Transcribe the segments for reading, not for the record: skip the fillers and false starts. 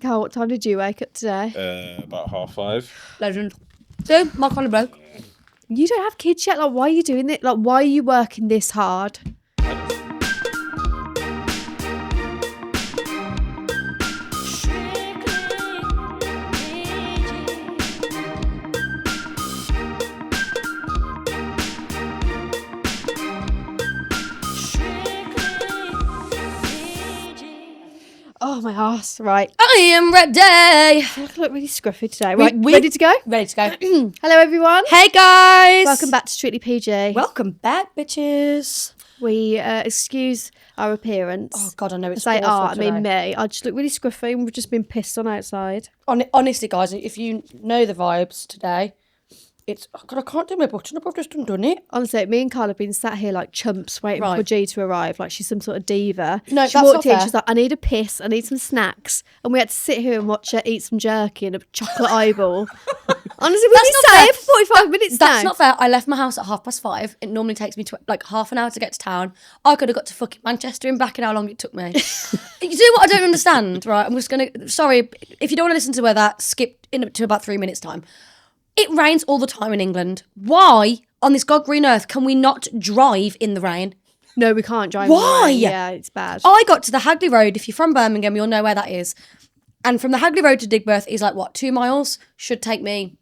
Carl, what time did you wake up today? About 5:30. Legend. So, my collar broke. You don't have kids yet. Like, why are you doing it? Like, why are you working this hard? Oh, my arse. Right. I am ready. I feel like I look really scruffy today. Right, ready to go? Ready to go. Hello, everyone. Hey, guys. Welcome back to Strictly PG. Welcome back, bitches. We excuse our appearance. Oh, God, I know it's Say, awful I mean today. me. I just look really scruffy and we've just been pissed on outside. Honestly, guys, if you know the vibes today, it's... Oh, God, I can't do my button up. I've just undone it. Honestly, me and Carl have been sat here like chumps waiting for G to arrive, like she's some sort of diva. No, she that's walked not in, fair. she's like, I need a piss, I need some snacks. And we had to sit here and watch her eat some jerky and a chocolate eyeball. Honestly, we've been sat here for 45 minutes That's now. not fair. I left my house at 5:30. It normally takes me like half an hour to get to town. I could have got to fucking Manchester and back in how long it took me. You do what I don't understand, right? I'm just going to... Sorry, if you don't want to listen to that, skip to about 3 minutes' time. It rains all the time in England. Why, on this god green earth, can we not drive in the rain? No, we can't drive. Why? In the rain. Yeah, it's bad. I got to the Hagley Road. If you're from Birmingham, you'll know where that is. And from the Hagley Road to Digbirth is like, what, 2 miles? Should take me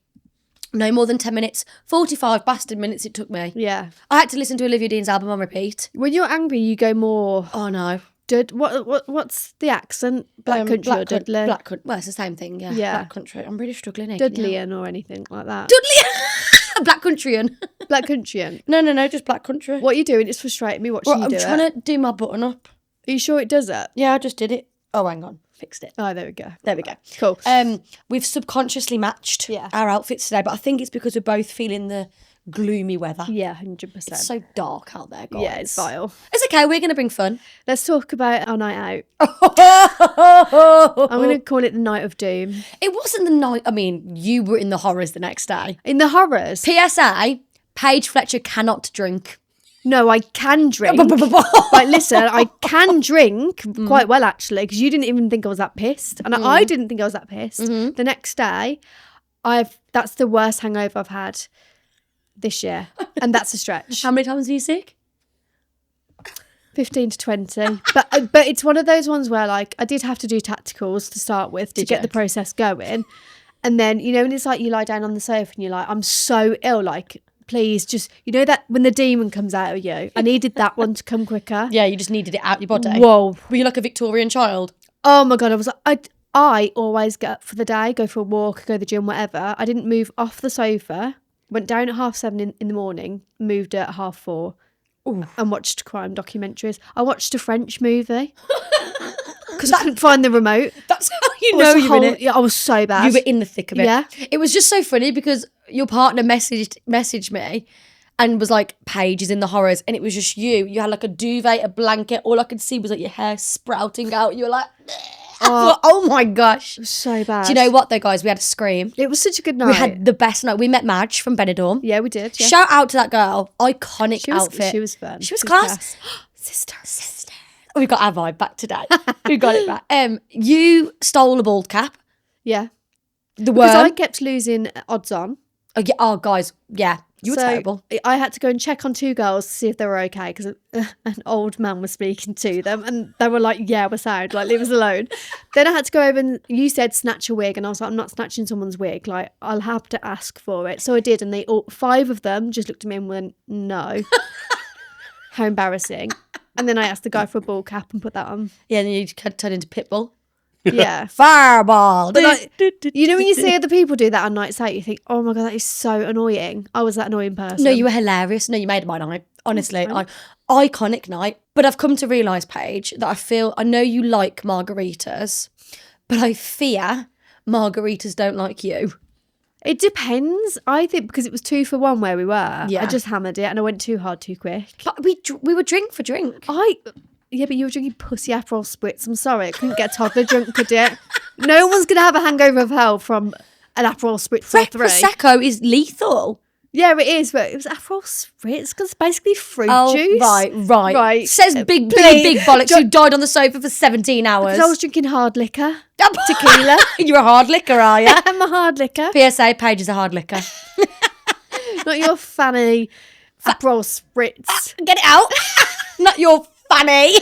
no more than 10 minutes. 45 bastard minutes it took me. Yeah. I had to listen to Olivia Dean's album on repeat. When you're angry, you go more... Oh, no. What's the accent? Black country or Dudley? Black country. Well, it's the same thing, yeah. Yeah. Black country. I'm really struggling here. Dudleyan or anything like that. Dudley! Black countryan. Black countryan. No, just black country. What are you doing? It's frustrating me watching you do it. I'm trying to do my button up. Are you sure it does it? Yeah, I just did it. Oh, hang on. Fixed it. Oh, there we go. There we go. Cool. We've subconsciously matched Yeah. our outfits today, but I think it's because we're both feeling the gloomy weather. Yeah, 100%. It's so dark out there, guys. Yeah, it's vile. It's okay. We're going to bring fun. Let's talk about our night out. I'm I'm going to call it the night of doom. It wasn't the night. I mean, you were in the horrors the next day. In the horrors? PSA, Paige Fletcher cannot drink. No, I can drink. Like, listen, I can drink quite well, actually, because you didn't even think I was that pissed. And I didn't think I was that pissed. The next day, that's the worst hangover I've had this year. And that's a stretch. How many times are you sick? 15 to 20. But it's one of those ones where, like, I did have to do tacticals to start with to get the process going. And then, you know, when it's like you lie down on the sofa and you're like, I'm so ill, like, please just, you know, that when the demon comes out of you, I needed that one to come quicker. Yeah, you just needed it out your body. Whoa. Were you like a Victorian child? Oh my God, I was like, I always get up for the day, go for a walk, go to the gym, whatever. I didn't move off the sofa, went down at 7:30 in the morning, moved at 4:30 and watched crime documentaries. I watched a French movie because I couldn't find the remote. That's how you know you were in it. Yeah, I was so bad. You were in the thick of it. Yeah. It was just so funny because your partner messaged me and was like, Paige is in the horrors. And it was just you. You had like a duvet, a blanket. All I could see was like your hair sprouting out. You were like, oh my gosh. So bad. Do you know what though, guys? We had a scream. It was such a good night. We had the best night. We met Madge from Benidorm. Yeah, we did. Yeah. Shout out to that girl. Iconic outfit. She was fun. She was class. Sister. We got our vibe back today. We got it back. You stole a bald cap. Yeah. The Because worm. I kept losing odds on. Oh, yeah. Oh, guys. Yeah. You were terrible. I had to go and check on 2 girls to see if they were okay because an old man was speaking to them and they were like, yeah, we're sound, like, leave us alone. Then I had to go over and you said snatch a wig and I was like, I'm not snatching someone's wig, like, I'll have to ask for it. So I did and 5 of them just looked at me and went, no. How embarrassing. And then I asked the guy for a ball cap and put that on. Yeah, and you turned into Pitbull. Yeah. Fireball. But like, you know when you see other people do that on nights out, you think, oh my God, that is so annoying. I was that annoying person. No, you were hilarious. No, you made my night. Honestly, iconic night. But I've come to realise, Paige, that I know you like margaritas, but I fear margaritas don't like you. It depends. I think because it was 2 for 1 where we were. Yeah. I just hammered it and I went too hard too quick. But we were drink for drink. Yeah, but you were drinking pussy Aperol spritz. I'm sorry, I couldn't get a toddler drunk, could it? No one's going to have a hangover of hell from an Aperol spritz or 3. Prosecco is lethal. Yeah, it is, but it was Aperol Spritz because it's basically fruit Oh, juice. right. Says big Please. bollocks who died on the sofa for 17 hours. Because I was drinking hard liquor. Tequila. You're a hard liquor, are you? I'm a hard liquor. PSA, Paige is a hard liquor. Not your fanny Aperol Spritz. Get it out. Not your fanny.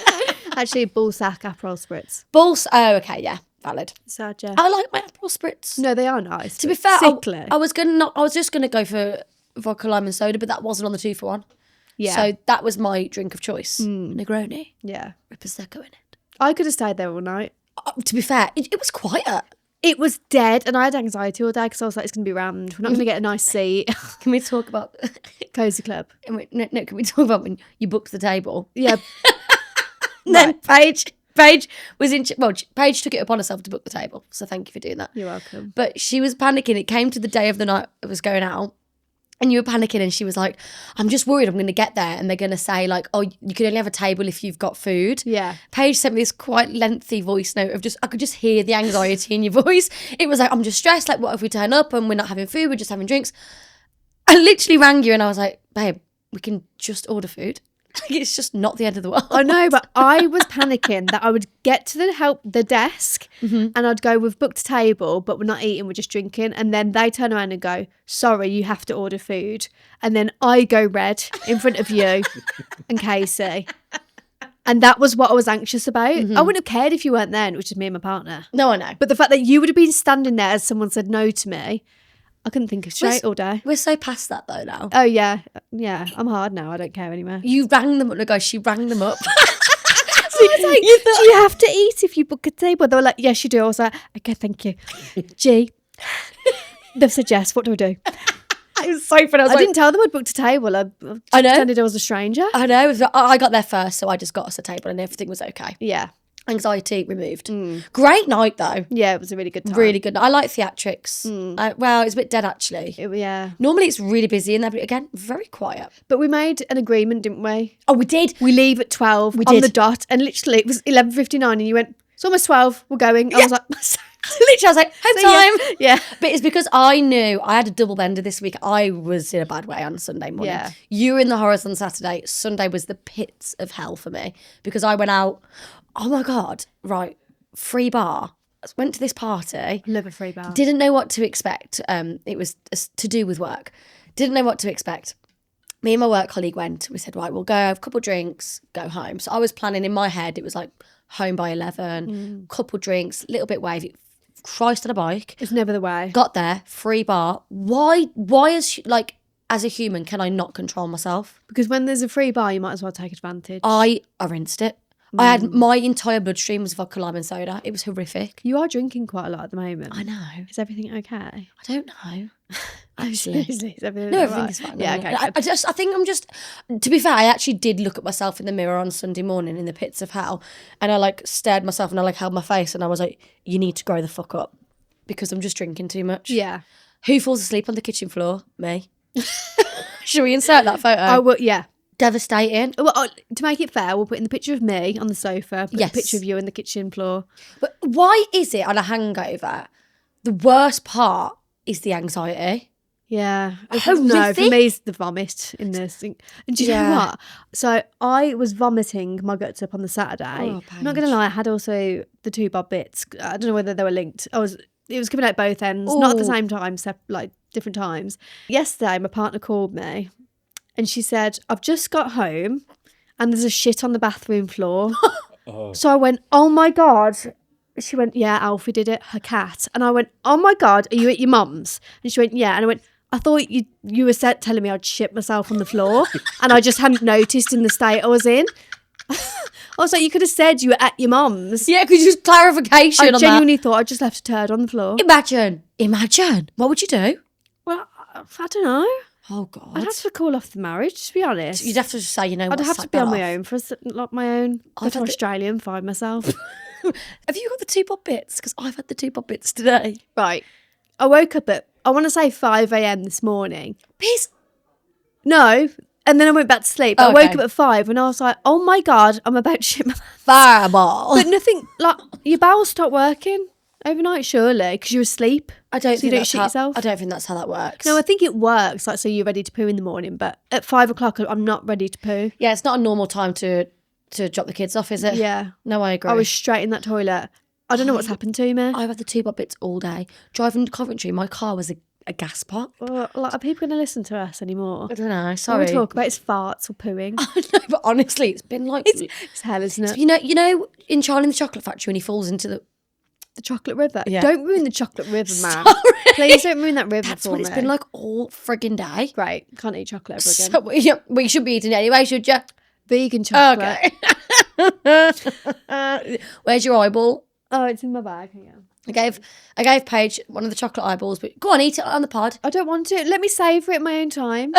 Actually, ballsack Aperol Spritz. Balls. Oh, okay, yeah, valid. Sad, yeah. I like my Aperol Spritz. No, they are nice. To be fair, sickly. I was just gonna go for vodka, lime, and soda, but that wasn't on the 2-for-1. Yeah. So that was my drink of choice. Negroni. Yeah. With Prosecco in it. I could have stayed there all night. To be fair, it was quiet. It was dead, and I had anxiety all day because I was like, it's going to be rammed. We're not going to get a nice seat. Can we talk about Cozy Club. No, can we talk about when you booked the table? Yeah. Then Paige was in. Well, Paige took it upon herself to book the table, so thank you for doing that. You're welcome. But she was panicking. It came to the day of the night it was going out, and you were panicking, and she was like, "I'm just worried. I'm going to get there, and they're going to say like, oh, you can only have a table if you've got food." Yeah. Paige sent me this quite lengthy voice note of I could just hear the anxiety in your voice. It was like, I'm just stressed. Like, what if we turn up and we're not having food? We're just having drinks. I literally rang you, and I was like, babe, we can just order food. It's just not the end of the world. I know, but I was panicking that I would get to the desk and I'd go, we've booked a table, but we're not eating, we're just drinking. And then they turn around and go, sorry, you have to order food. And then I go red in front of you and Casey. And that was what I was anxious about. I wouldn't have cared if you weren't there and it was just me and my partner. No, I know. But the fact that you would have been standing there as someone said no to me, I couldn't think of straight all day. We're so past that though now. Oh, yeah. Yeah, I'm hard now. I don't care anymore. You rang them up. No, guys, she rang them up. So he was like, do you have to eat if you book a table? They were like, yes, you do. I was like, okay, thank you. G, they've said yes. What do I do? It was so funny. I didn't tell them I'd booked a table. I know. pretended I was a stranger. I know. I got there first, so I just got us a table and everything was okay. Yeah. Anxiety removed. Great night though. Yeah, it was a really good time. Really good. I like theatrics. Well, it's a bit dead actually. Yeah. Normally it's really busy in there, but again, very quiet. But we made an agreement, didn't we? Oh, we did. We leave at 12 on did. the dot. And literally it was 11:59 and you went, it's almost 12, we're going. I was like, Literally, I was like, home time. Yeah. But it's because I knew I had a double bender this week. I was in a bad way on Sunday morning. Yeah. You were in the horrors on Saturday. Sunday was the pits of hell for me because I went out. Oh my God. Right. Free bar. Went to this party. Love a free bar. Didn't know what to expect. It was to do with work. Didn't know what to expect. Me and my work colleague went. We said, right, we'll go have a couple of drinks, go home. So I was planning in my head, it was like home by 11, couple drinks, little bit wavy. Christ on a bike. It's never the way. Got there, free bar. Why as a human, can I not control myself? Because when there's a free bar, you might as well take advantage. I rinsed it. I had my entire bloodstream was vodka, lime and soda. It was horrific. You are drinking quite a lot at the moment. I know. Is everything okay? I don't know. Actually, Actually. is everything No, all everything right? is fine. Yeah, No, okay. I think I'm just, to be fair, I actually did look at myself in the mirror on Sunday morning in the pits of hell and I stared myself and I held my face and I was like, you need to grow the fuck up because I'm just drinking too much. Yeah. Who falls asleep on the kitchen floor? Me. Should we insert that photo? I will, yeah. Devastating. Well, to make it fair, we'll put in the picture of me on the sofa, put Yes. a picture of you in the kitchen floor. But why is it on a hangover, the worst part is the anxiety? Yeah. No, Horrific. for me it's the vomit in this. And do you know Yeah. what? So I was vomiting my guts up on the Saturday. Oh, I'm not going to lie, I had also the 2 bob bits. I don't know whether they were linked. It was coming out both ends, not at the Ooh. same time, different times. Yesterday, my partner called me and she said, I've just got home and there's a shit on the bathroom floor. So I went, oh my God. She went, yeah, Alfie did it, her cat. And I went, oh my God, are you at your mum's? And she went, yeah. And I went, I thought you were telling me I'd shit myself on the floor and I just hadn't noticed in the state I was in. I was like, you could have said you were at your mum's. Yeah, because just clarification I on genuinely thought I just left a turd on the floor. that. Imagine. What would you do? Well, I don't know. Oh, God. I'd have to call off the marriage, to be honest. You'd have to just say, I'd have to be on my own for my own. Go to Australia and find myself. Have you got the 2 bob bits? Because I've had the 2 bob bits today. Right. I woke up at, I want to say 5 a.m. this morning. Piss. No. And then I went back to sleep. Oh, I woke okay. up at 5 and I was like, oh my God, I'm about to shit my Fireball. But nothing, your bowels stopped working. Overnight, surely, because you're asleep. I don't So you think don't that's shit how, yourself? I don't think that's how that works. No, I think it works. Like, so you're ready to poo in the morning, but at 5 o'clock, I'm not ready to poo. Yeah, it's not a normal time to drop the kids off, is it? Yeah. No, I agree. I was straight in that toilet. I don't know what's happened to me. I've had the 2 bits all day. Driving to Coventry, my car was a gas pot. Like, are people going to listen to us anymore? I don't know. All Sorry. we talk about is farts or pooing. I know, but honestly, it's been like It's hell, isn't it? you know, in Charlie and the Chocolate Factory when he falls into the. The chocolate river. Yeah. Don't ruin the chocolate river, man. Sorry. Please don't ruin that river That's for what me. it's been like all friggin' day. Great. Can't eat chocolate ever again. So, well, you should be eating it anyway, should you? Vegan chocolate. Okay. Where's your eyeball? Oh, it's in my bag. Hang on. I gave Paige one of the chocolate eyeballs, but go on, eat it on the pod. I don't want to. Let me savour it in my own time.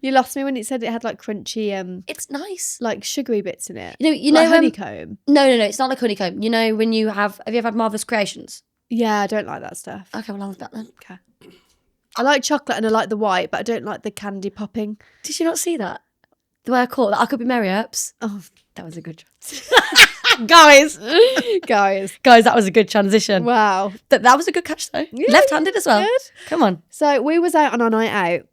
You lost me when it said it had like crunchy, It's nice. like sugary bits in it. You Like know, honeycomb. No, it's not like honeycomb. You know when you have you ever had Marvelous Creations? Yeah, I don't like that stuff. Okay, well I'll have that then. Okay. I like chocolate and I like the white, but I don't like the candy popping. Did you not see that? The way I caught that, I could be Eurps. Oh, That was a good guys, guys. that was a good transition. Wow. That was a good catch though. Yeah, Left-handed as well. good. Come on. So we was out on our night out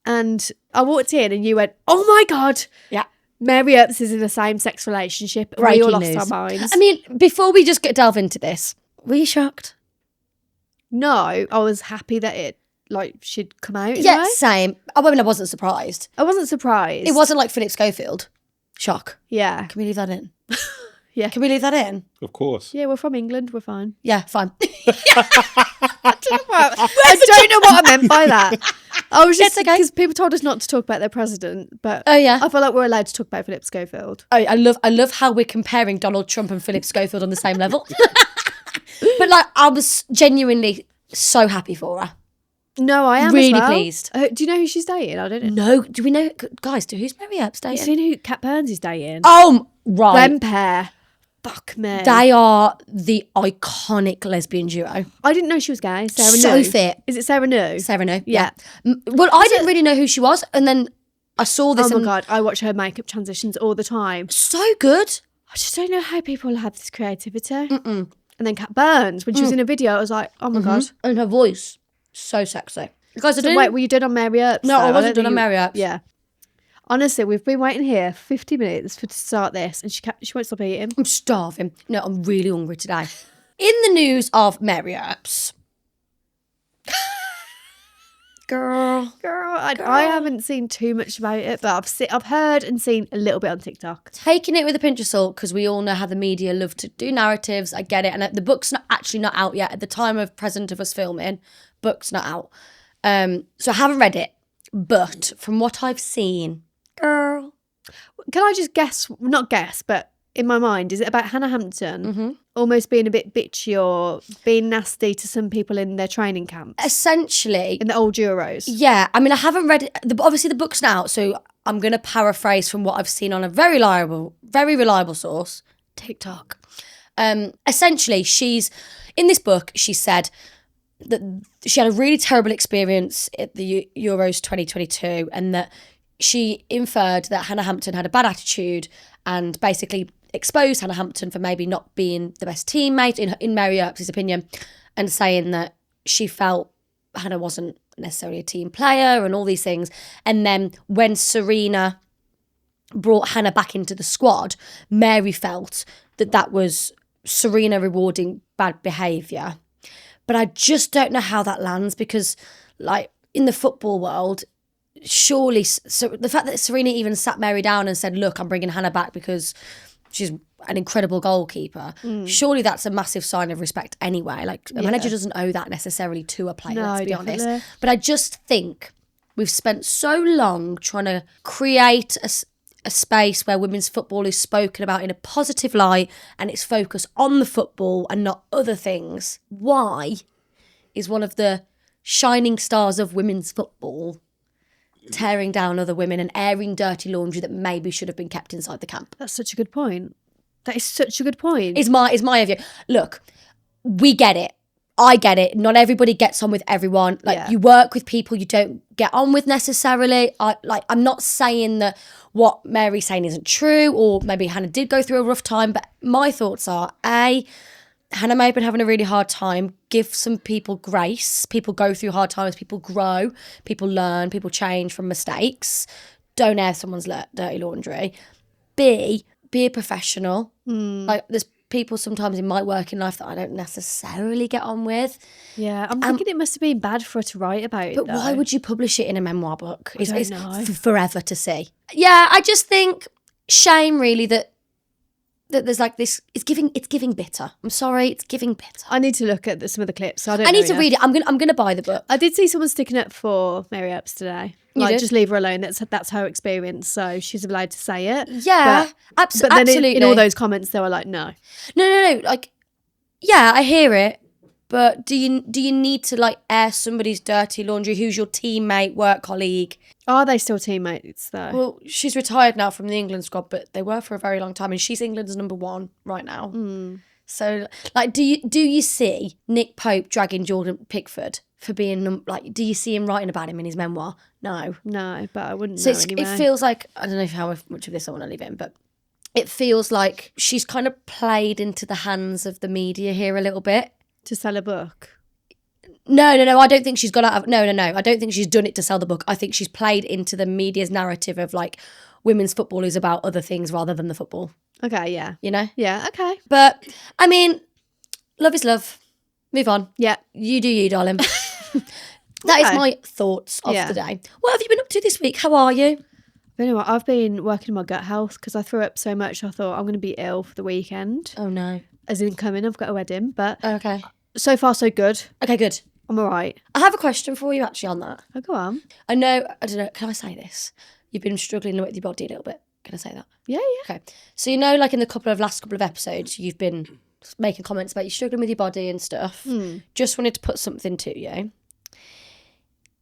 and I walked in and you went, oh my God. Yeah. Mary Eurps is in a same-sex relationship. And we Breaking all lost news. our minds. I mean, before we just delve into this, were you shocked? No, I was happy that it, like, she'd come out. Yeah, Yeah. same. I mean, I wasn't surprised. I wasn't surprised. It wasn't like Philip Schofield. Shock. Yeah. Can we leave that in? Yeah. Can we leave that in? Of course. Yeah, we're from England. We're fine. Yeah, fine. I don't know what I meant by that. I was just It's okay. because people told us not to talk about their president, but Oh yeah. I feel like we're allowed to talk about Philip Schofield. I love how we're comparing Donald Trump and Philip Schofield on the same level. But like, I was genuinely so happy for her. No, I am Really as well. pleased. Do you know who she's dating? I don't know. No, do we know, guys? Who's Mary Eurps You dating? seen who Cat Burns is dating? Oh, right. Them pair. Fuck me. They are the iconic lesbian duo. I didn't know she was gay. Sarah So New. fit. Is it Sarah New? Sarah, no. Yeah. Well, I didn't really know who she was, and then I saw this. Oh my and God. I watch her makeup transitions all the time. so good. I just don't know how people have this creativity. And then Cat Burns, when she was in a video, I was like, oh my God. And her voice, so sexy. Guys, I So didn't. wait, were you done on Mary Eurps? No, I though? wasn't don't done on think Mary Eurps. Yeah. Honestly, we've been waiting here 50 minutes to start this and she won't stop eating. I'm starving. No, I'm really hungry today. In the news of Mary Eurps. Girl. I haven't seen too much about it, but I've heard and seen a little bit on TikTok. Taking it with a pinch of salt, because we all know how the media love to do narratives. I get it. And the book's not out yet. At the time of present of us filming, book's not out. So I haven't read it. But from what I've seen, girl. Can I just guess, not guess, but in my mind, is it about Hannah Hampton almost being a bit bitchy or being nasty to some people in their training camps? Essentially, In the old Euros? yeah. I mean, I haven't read it. Obviously, the book's now out, so I'm going to paraphrase from what I've seen on a very reliable source, TikTok. Essentially, in this book, she said that she had a really terrible experience at the Euros 2022 and that she inferred that Hannah Hampton had a bad attitude and basically exposed Hannah Hampton for maybe not being the best teammate, in Mary Earps' opinion, and saying that she felt Hannah wasn't necessarily a team player and all these things. And then when Serena brought Hannah back into the squad, Mary felt that was Serena rewarding bad behaviour. But I just don't know how that lands because, like, in the football world, surely so the fact that Serena even sat Mary down and said, look, I'm bringing Hannah back because she's an incredible goalkeeper, surely that's a massive sign of respect anyway. Like, a manager doesn't owe that necessarily to a player, No, let's be definitely. honest. But I just think we've spent so long trying to create a space where women's football is spoken about in a positive light and it's focused on the football and not other things. Why is one of the shining stars of women's football tearing down other women and airing dirty laundry that maybe should have been kept inside the camp? That's such a good point. That is such a good point. Is my view. Look, we get it. I get it. Not everybody gets on with everyone. Like, Yeah. you work with people you don't get on with necessarily. I'm not saying that what Mary's saying isn't true, or maybe Hannah did go through a rough time, but my thoughts are, A, Hannah may have been having a really hard time. Give some people grace. People go through hard times. People grow. People learn. People change from mistakes. Don't air someone's dirty laundry. B, be a professional. Like, there's people sometimes in my working life that I don't necessarily get on with. Yeah, I'm thinking it must have been bad for her to write about it. But why would you publish it in a memoir book? It's know. forever to see. Yeah, I just think shame really that there's like this. It's giving bitter. I'm sorry, it's giving bitter. I need to look at some of the clips. I need to read it. I'm gonna buy the book. I did see someone sticking up for Mary Eurps today. You did? Just leave her alone. That's her experience, so she's allowed to say it. Yeah, but then absolutely. In all those comments, they were like, no. No. Like, yeah, I hear it, but do you need to like air somebody's dirty laundry who's your teammate, work colleague? Are they still teammates though? Well, she's retired now from the England squad, but they were for a very long time, and she's England's number 1 right now. So, like, do you see Nick Pope dragging Jordan Pickford for being like? Do you see him writing about him in his memoir? No, but I wouldn't. So know anyway. It feels like, I don't know how much of this I want to leave in, but it feels like she's kind of played into the hands of the media here a little bit to sell a book. No. I don't think she's got out of. No. I don't think she's done it to sell the book. I think she's played into the media's narrative of like women's football is about other things rather than the football. Okay, yeah. You know? Yeah, okay. But, I mean, love is love. Move on. Yeah. You do you, darling. That is my thoughts of the day. What have you been up to this week? How are you? Anyway, I've been working on my gut health because I threw up so much I thought I'm going to be ill for the weekend. Oh, no. As in coming, I've got a wedding, but Okay. So far so good. Okay, good. I'm all right. I have a question for you actually on that. Oh, go on. I don't know, can I say this? You've been struggling with your body a little bit. Can I say that? Yeah. Okay. So, you know, like in the last couple of episodes, you've been making comments about you struggling with your body and stuff. Just wanted to put something to you.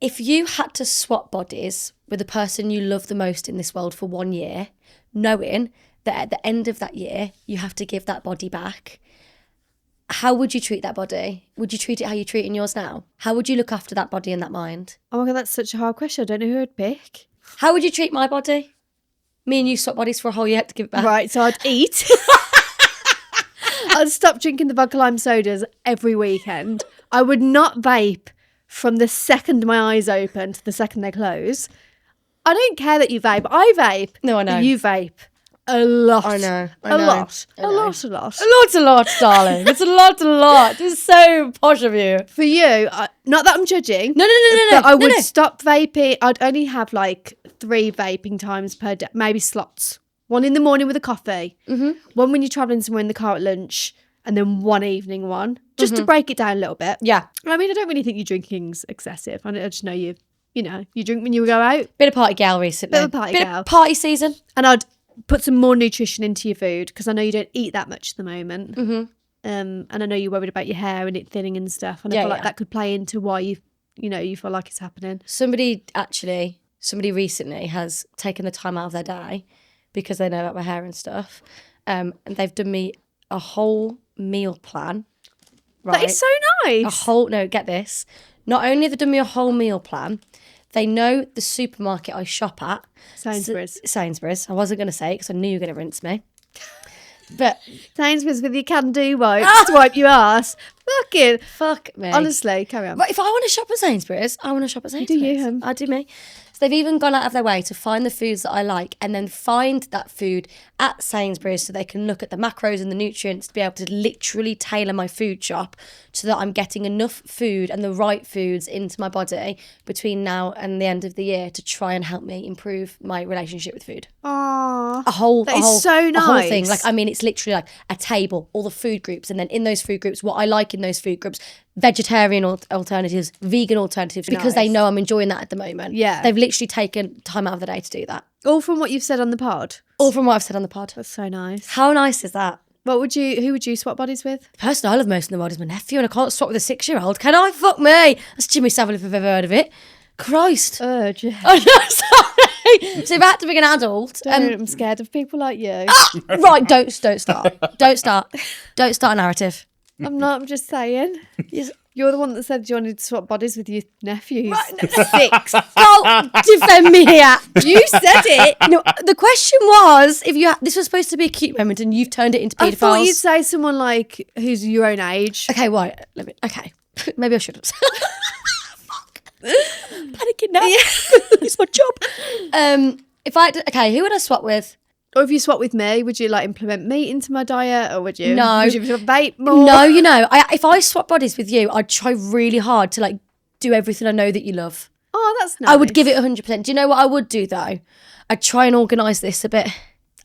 If you had to swap bodies with the person you love the most in this world for 1 year, knowing that at the end of that year, you have to give that body back, how would you treat that body? Would you treat it how you're treating yours now? How would you look after that body and that mind? Oh my God, that's such a hard question. I don't know who I'd pick. How would you treat my body? Me and you swap bodies for a whole year to give it back. Right, so I'd eat. I'd stop drinking the vodka lime sodas every weekend. I would not vape from the second my eyes open to the second they close. I don't care that you vape. I vape. No, I know. You vape. A lot. I know. A lot, darling. It's a lot. It's so posh of you. For you, not that I'm judging. No. But I would stop vaping. I'd only have like 3 vaping times per day, maybe slots. 1 in the morning with a coffee, 1 when you're travelling somewhere in the car at lunch, and then 1 evening one, just to break it down a little bit. Yeah. I mean, I don't really think your drinking's excessive. I just know you drink when you go out. Bit of party gal recently. Bit of party gal. Party season. And I'd put some more nutrition into your food because I know you don't eat that much at the moment. And I know you're worried about your hair and it thinning and stuff. And I feel like that could play into why you feel like it's happening. Somebody recently has taken the time out of their day because they know about my hair and stuff. And they've done me a whole meal plan. Right? That is so nice. Get this. Not only have they done me a whole meal plan, they know the supermarket I shop at. Sainsbury's. I wasn't going to say it because I knew you were going to rinse me. But Sainsbury's with your can-do wipe to wipe your ass. Fuck me. Honestly, carry on. But if I want to shop at Sainsbury's, I want to shop at Sainsbury's. Do you? I do me. So they've even gone out of their way to find the foods that I like and then find that food at Sainsbury's so they can look at the macros and the nutrients to be able to literally tailor my food shop so that I'm getting enough food and the right foods into my body between now and the end of the year to try and help me improve my relationship with food. Aww. That is so nice. A whole thing. Like, I mean, it's literally like a table, all the food groups, and then in those food groups, what I like in those food groups, vegetarian alternatives, vegan alternatives, because they know I'm enjoying that at the moment. Yeah. They've literally taken time out of the day to do that. All from what you've said on the pod? All from what I've said on the pod. That's so nice. How nice is that? Who would you swap bodies with? The person I love most in the world is my nephew, and I can't swap with a 6-year-old. Can I? Fuck me. That's Jimmy Savile if I've ever heard of it. Christ. Urge. Oh, no, sorry. So if I had to be an adult... I'm scared of people like you. Right, don't start. Don't start a narrative. I'm not, I'm just saying. You're the one that said you wanted to swap bodies with your nephews. 6. Don't defend me here. You said it. No, the question was if this was supposed to be a cute moment and you've turned it into I thought paedophiles. you'd say someone like who's your own age. Okay, right. Okay. Maybe I should have. Fuck. Panicking now. Yeah. It's my job. Who would I swap with? Or if you swap with me, would you like implement meat into my diet, or would you? No. Would you vape more? No, if I swap bodies with you, I'd try really hard to like do everything I know that you love. Oh, that's nice. I would give it 100%. Do you know what I would do though? I'd try and organise this a bit.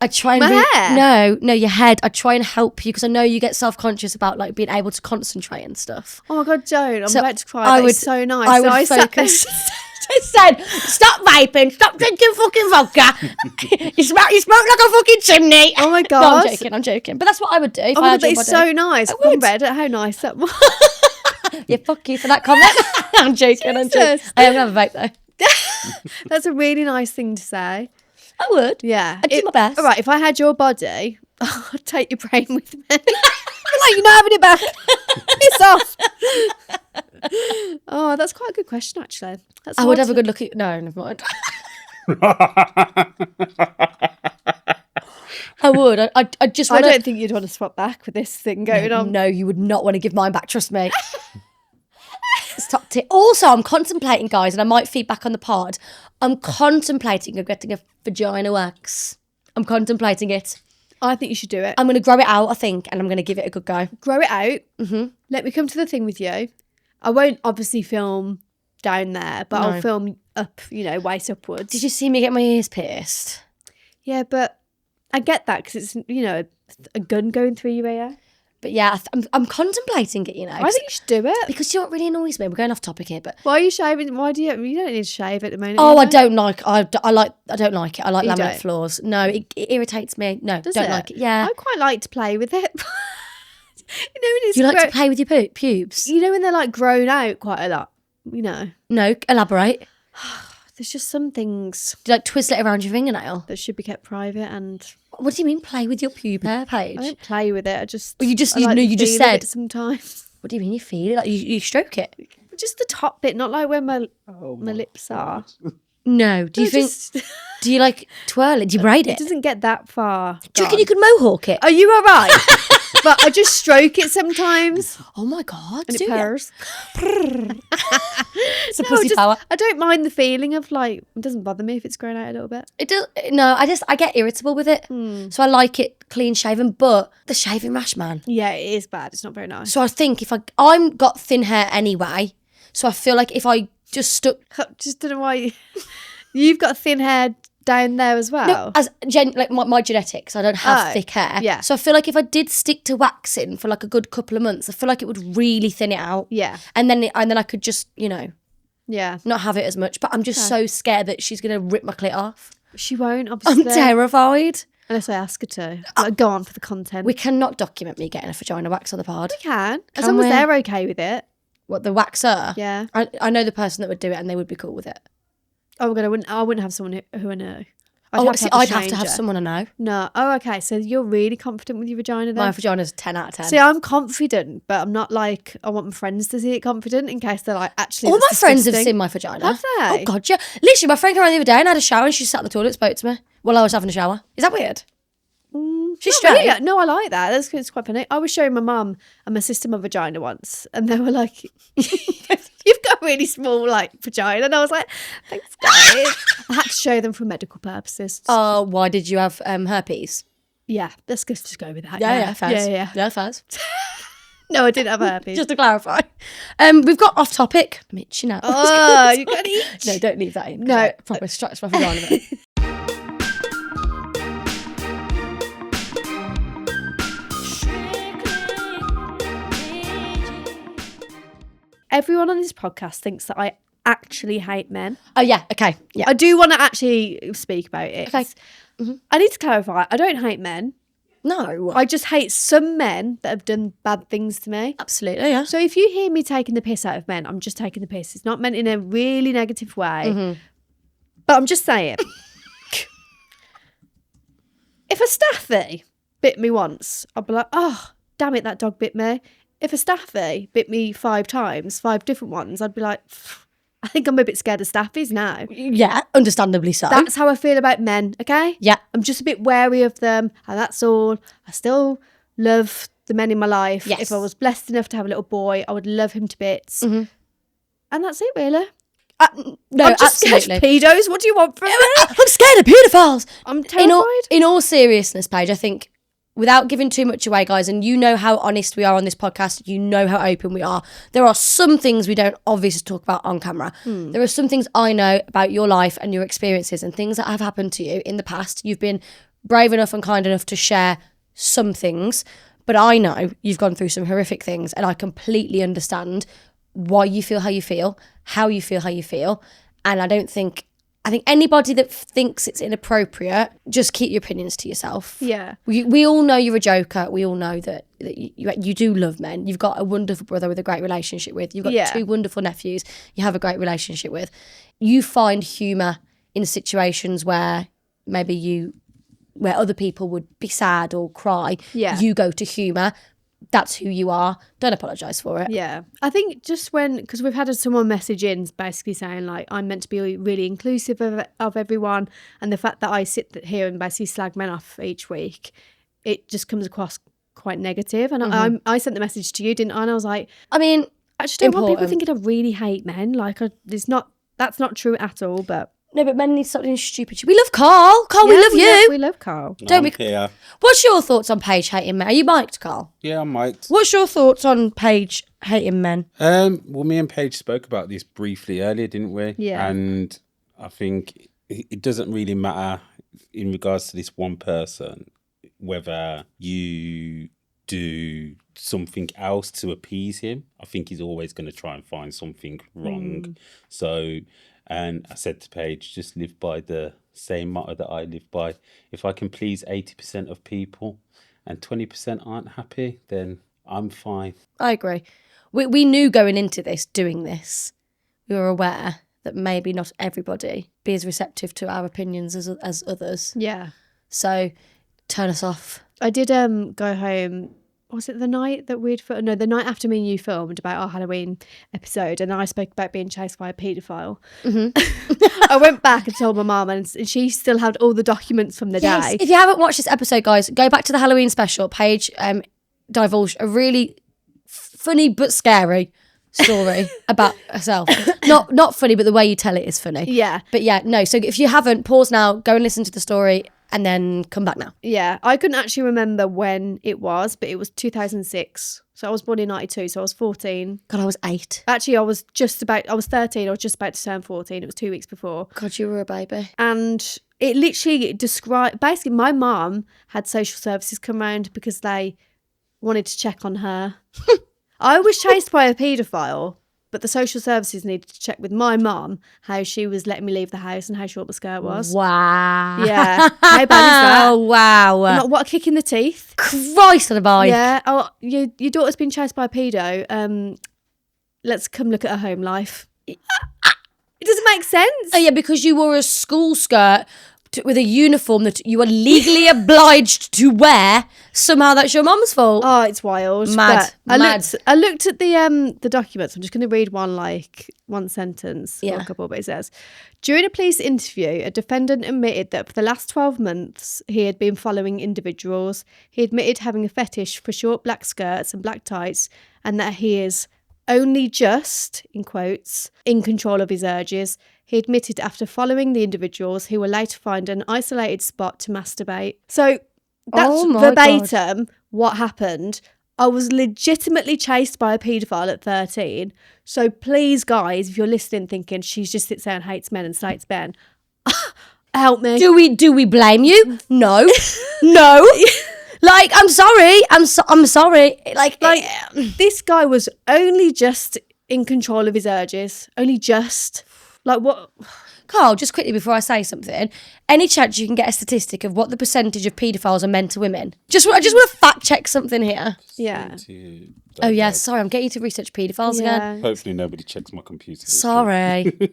I'd try and hair? No, your head. I'd try and help you because I know you get self-conscious about like being able to concentrate and stuff. Oh my god, don't! I'm So about to cry. It's so nice. I would focus. I said, stop vaping, stop drinking fucking vodka. you smoke like a fucking chimney. Oh my No, god. I'm joking. But that's what I would do if Oh I my had god, your it's body. so nice. I Go on would. bed. How nice that was. Yeah, fuck you for that comment. I'm joking. Jesus. I am gonna have a vape though. That's a really nice thing to say. I would. Yeah. I'd do my best. All right, if I had your body, I'd take your brain with me. Like, you're not having it back. Piss off. Oh, that's quite a good question, actually. I would have a good look at. No, never mind. I would. I just. I don't think you'd want to swap back with this thing going on. No, you would not want to give mine back. Trust me. Stop it. Also, I'm contemplating, guys, and I might feedback on the pod. I'm contemplating of getting a vagina wax. I'm contemplating it. I think you should do it. I'm going to grow it out, I think, and I'm going to give it a good go. Grow it out. Mm-hmm. Let me come to the thing with you. I won't obviously film down there, but I'll film up, waist upwards. Did you see me get my ears pierced? Yeah, but I get that because it's, a gun going through your ear. But yeah, I'm contemplating it, I think you should do it. Because you know what really annoys me? We're going off topic here, but Why are you shaving? Why do you don't need to shave at the moment? I don't like I don't like it. I like You laminate don't? floors. No, it irritates me. No, Does don't it? like it. Yeah. I quite like to play with it. When it's Do you like to play with your pubes? when they're like grown out quite a lot. No, elaborate. There's just some things Do you like twist it around your fingernail? that should be kept private, and What do you mean play with your pube hair, Paige? I don't play with it. I just Well, you just- I like no, the you just feel of said- it sometimes. What do you mean you feel it? Like you stroke it? Just the top bit, not like where my lips are. No. Do you No, think? just- Do you like twirl it? Do you braid it it? doesn't get that far? Do you reckon you could mohawk it? Are you all right? But I just stroke it sometimes, Oh my god! and do it you? purrs. It's a No, pussy just- power. I don't mind the feeling of like it doesn't bother me if it's grown out a little bit. It does. No, I get irritable with it. So I like it clean shaven, but the shaving rash, man. Yeah, it is bad. It's not very nice. So I think if I'm got thin hair anyway, so I feel like if I just stuck I just don't know why you've got thin hair down there as well. as like my genetics, I don't have thick hair. yeah. So I feel like if I did stick to waxing for like a good couple of months, I feel like it would really thin it out. Yeah. And then I could just Yeah. not have it as much. But I'm just so scared that she's gonna rip my clit off. She won't, obviously. I'm terrified. Unless I ask her to. Like, go on for the content. We cannot document me getting a vagina wax on the pod. We can. As Can long as we? they're okay with it. What, the waxer? Yeah. I know the person that would do it and they would be cool with it. Oh my god, I wouldn't have someone who I know. I'd have to have stranger. someone I know. No. Oh, okay. So you're really confident with your vagina then? My vagina's 10 out of 10. See, I'm confident, but I'm not like, I want my friends to see it confident in case they're like, actually, All my that's friends have disgusting. seen my vagina. Have they? Oh, God, yeah. Literally, my friend came around the other day and I had a shower and she sat in the toilet and spoke to me while I was having a shower. Is that weird? She's Not straight. really. No, I like that. It's quite funny. I was showing my mum and my sister my vagina once, and they were like, "You've got a really small vagina," and I was like, "Thanks, guys." I had to show them for medical purposes. Oh, why did you have herpes? Yeah, let's just go with that. Yeah, faz. Yeah. Faz. No, I didn't have herpes. Just to clarify. We've got off topic. I'm itching out. Oh, you got each. No, don't leave that in. No. I promise, scratch my vagina. Then. Everyone on this podcast thinks that I actually hate men. Oh, yeah. Okay. Yeah. I do want to actually speak about it. Okay. I need to clarify. I don't hate men. No. I just hate some men that have done bad things to me. Absolutely, yeah. So if you hear me taking the piss out of men, I'm just taking the piss. It's not meant in a really negative way. But I'm just saying. If a staffy bit me once, I'll be like, oh, damn it, that dog bit me. if a staffy bit me 5 times, 5 different ones, I'd be like, I think I'm a bit scared of staffies now. Yeah, understandably so. That's how I feel about men, okay? Yeah. I'm just a bit wary of them, and that's all. I still love the men in my life. Yes. If I was blessed enough to have a little boy, I would love him to bits. Mm-hmm. And that's it, really. No, I'm just absolutely. scared of pedos. What do you want from me? I'm scared of paedophiles. I'm terrified. In all seriousness, Paige, I think without giving too much away, guys, and you know how honest we are on this podcast, you know how open we are. There are some things we don't obviously talk about on camera. There are some things I know about your life and your experiences and things that have happened to you in the past. You've been brave enough and kind enough to share some things, but I know you've gone through some horrific things, and I completely understand why you feel how you feel, how you feel how you feel. And I think anybody that thinks it's inappropriate, just keep your opinions to yourself. Yeah. We all know you're a joker. We all know that you do love men. You've got a wonderful brother with a great relationship with. You've got 2 wonderful nephews you have a great relationship with. You find humour in situations where where other people would be sad or cry. Yeah. You go to humour. That's who you are. Don't apologise for it. Yeah. I think just because we've had someone message in basically saying, like, I'm meant to be really inclusive of everyone, and the fact that I sit here and basically slag men off each week, it just comes across quite negative. And I sent the message to you, didn't I? And I was like, I mean, I just don't want people thinking I really hate men. Like, that's not true at all, but... No, but men need to stop doing stupid shit. We love Carl. Carl, we love you. We love Carl. Don't we? Here. What's your thoughts on Paige hating men? Are you mic'd, Carl? Yeah, I'm mic'd. What's your thoughts on Paige hating men? Well, me and Paige spoke about this briefly earlier, didn't we? Yeah. And I think it doesn't really matter in regards to this one person whether you do something else to appease him. I think he's always going to try and find something wrong. So, and I said to Paige, just live by the same motto that I live by. If I can please 80% of people and 20% aren't happy, then I'm fine. I agree. We knew going into this, doing this, we were aware that maybe not everybody be as receptive to our opinions as others. Yeah. So turn us off. I did go home. Was it the night that the night after me and you filmed about our Halloween episode, and I spoke about being chased by a paedophile. I went back and told my mum, and she still had all the documents from the day. If you haven't watched this episode, guys, go back to the Halloween special. Paige divulged a really funny but scary story about herself. Not funny, but the way you tell it is funny. Yeah. But yeah, no. So if you haven't, pause now, go and listen to the story, and then come back now. Yeah, I couldn't actually remember when it was, but it was 2006. So I was born in 92, so I was 14. God, I was 8. Actually, I was 13. I was just about to turn 14. It was 2 weeks before. God, you were a baby. And it literally described, basically my mum had social services come round because they wanted to check on her. I was chased by a paedophile, but the social services needed to check with my mum how she was letting me leave the house and how short my skirt was. Wow. Yeah. How bad is that? Oh, wow. Not what a kick in the teeth. Christ on a bike. Yeah. Oh, your daughter's been chased by a pedo. Let's come look at her home life. It doesn't make sense. Oh, yeah, because you wore a school skirt with a uniform that you are legally obliged to wear. Somehow that's your mum's fault. Oh, it's wild. Mad. But Mad. I looked at the documents. I'm just going to read one sentence or a couple, but it says, during a police interview, a defendant admitted that for the last 12 months, he had been following individuals. He admitted having a fetish for short black skirts and black tights, and that he is only just, in quotes, in control of his urges. He admitted after following the individuals, he will later find an isolated spot to masturbate. So that's verbatim what happened. I was legitimately chased by a paedophile at 13. So please, guys, if you're listening thinking she's just sits there and hates men and slates men, help me. Do we blame you? No. No. Like, I'm sorry. I'm sorry. Like this guy was only just in control of his urges. Only just. Like, what? Carl, just quickly before I say something, any chance you can get a statistic of what the percentage of paedophiles are men to women? I just want to fact check something here. Yeah. Oh, yeah, sorry, I'm getting you to research paedophiles again. Hopefully nobody checks my computer. Sorry.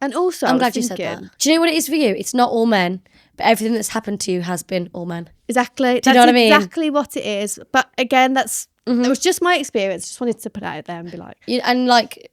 And also, I'm I was glad you said thinking- that. Do you know what it is for you? It's not all men, but everything that's happened to you has been all men. Exactly. Do you know what I mean? Exactly what it is. But again, it was just my experience. Just wanted to put it out there and be like, And like,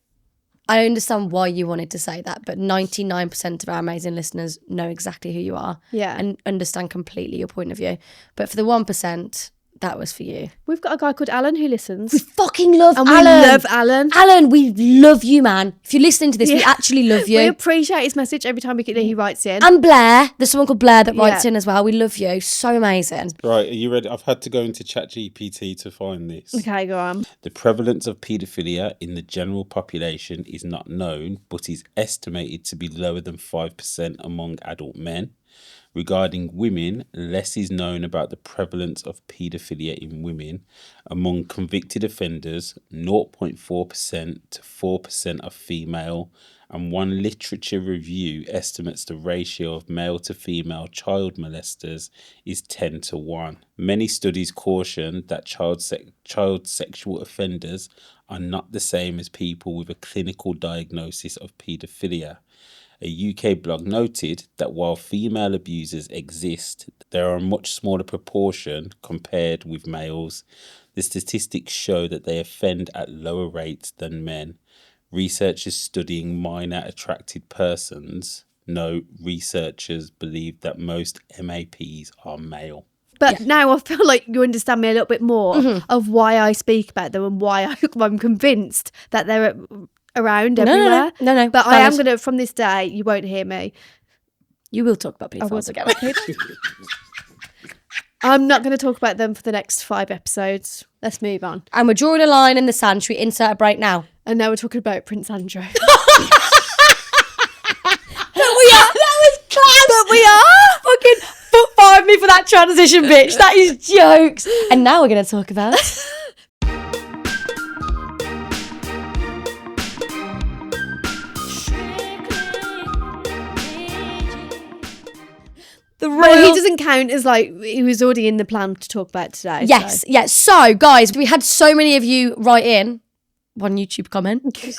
I understand why you wanted to say that, but 99% of our amazing listeners know exactly who you are. Yeah. And understand completely your point of view. But for the 1%, that was for you. we've got a guy called Alan who listens. We fucking love and Alan. we love Alan. Alan, we love you, man. If you're listening to this, we actually love you. We appreciate his message every time he writes in. And Blair, there's someone called Blair that writes in as well. We love you. So amazing. Right, are you ready? I've had to go into ChatGPT to find this. Okay, go on. The prevalence of paedophilia in the general population is not known, but is estimated to be lower than 5% among adult men. Regarding women, less is known about the prevalence of paedophilia in women. Among convicted offenders, 0.4% to 4% are female, and one literature review estimates the ratio of male to female child molesters is 10 to 1. Many studies caution that child sexual offenders are not the same as people with a clinical diagnosis of paedophilia. A UK blog noted that while female abusers exist, there are a much smaller proportion compared with males. The statistics show that they offend at lower rates than men. Researchers studying minor attracted persons know researchers believe that most MAPs are male. But now I feel like you understand me a little bit more of why I speak about them and why I'm convinced that they're around everywhere. No. But I am going to, from this day, you won't hear me. You will talk about paedophiles again. I'm not going to talk about them for the next 5 episodes. Let's move on. And we're drawing a line in the sand. Should we insert a break now? And now we're talking about Prince Andrew. That was class. But we are. Fucking foot five me for that transition, bitch. That is jokes. And now we're going to talk about... Well, he doesn't count as like, he was already in the plan to talk about today. Yes, yes. So, guys, we had so many of you write in one YouTube comment to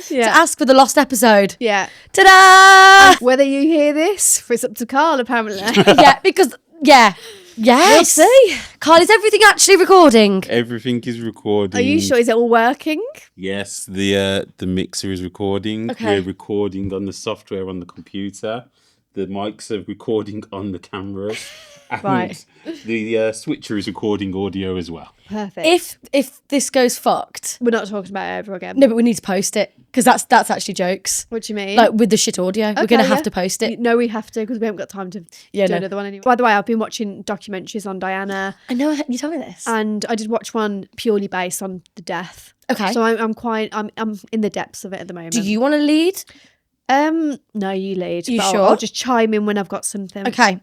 Yeah. ask for the lost episode. Yeah. Ta-da! Whether you hear this, it's up to Carl, apparently. Yeah, because, yes. We'll see. Carl, is everything actually recording? Everything is recording. Are you sure? Is it all working? Yes, the mixer is recording. Okay. We're recording on the software on the computer. The mics are recording on the cameras. And Right. the switcher is recording audio as well. Perfect. If this goes fucked, We're not talking about it ever again. no, but we need to post it because that's actually jokes. What do you mean? Like with the shit audio, we're Okay, gonna have yeah. to post it. No, we have to because we haven't got time to do another one anyway. By the way, I've been watching documentaries on Diana, I know you told me this. and I did watch one purely based on the death. Okay. So I'm in the depths of it at the moment. Do you want to lead? No, you lead. You but sure? I'll just chime in when I've got something. Okay.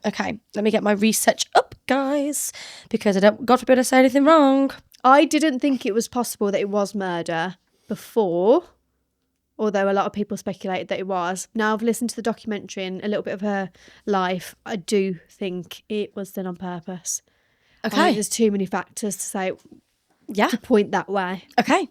Let me get my research up, guys, because I don't. God forbid I say anything wrong. I didn't think it was possible that it was murder before, although a lot of people speculated that it was. Now I've listened to the documentary and a little bit of her life. I do think it was done on purpose. I think Okay. there's too many factors to say Yeah. to point that way. Okay.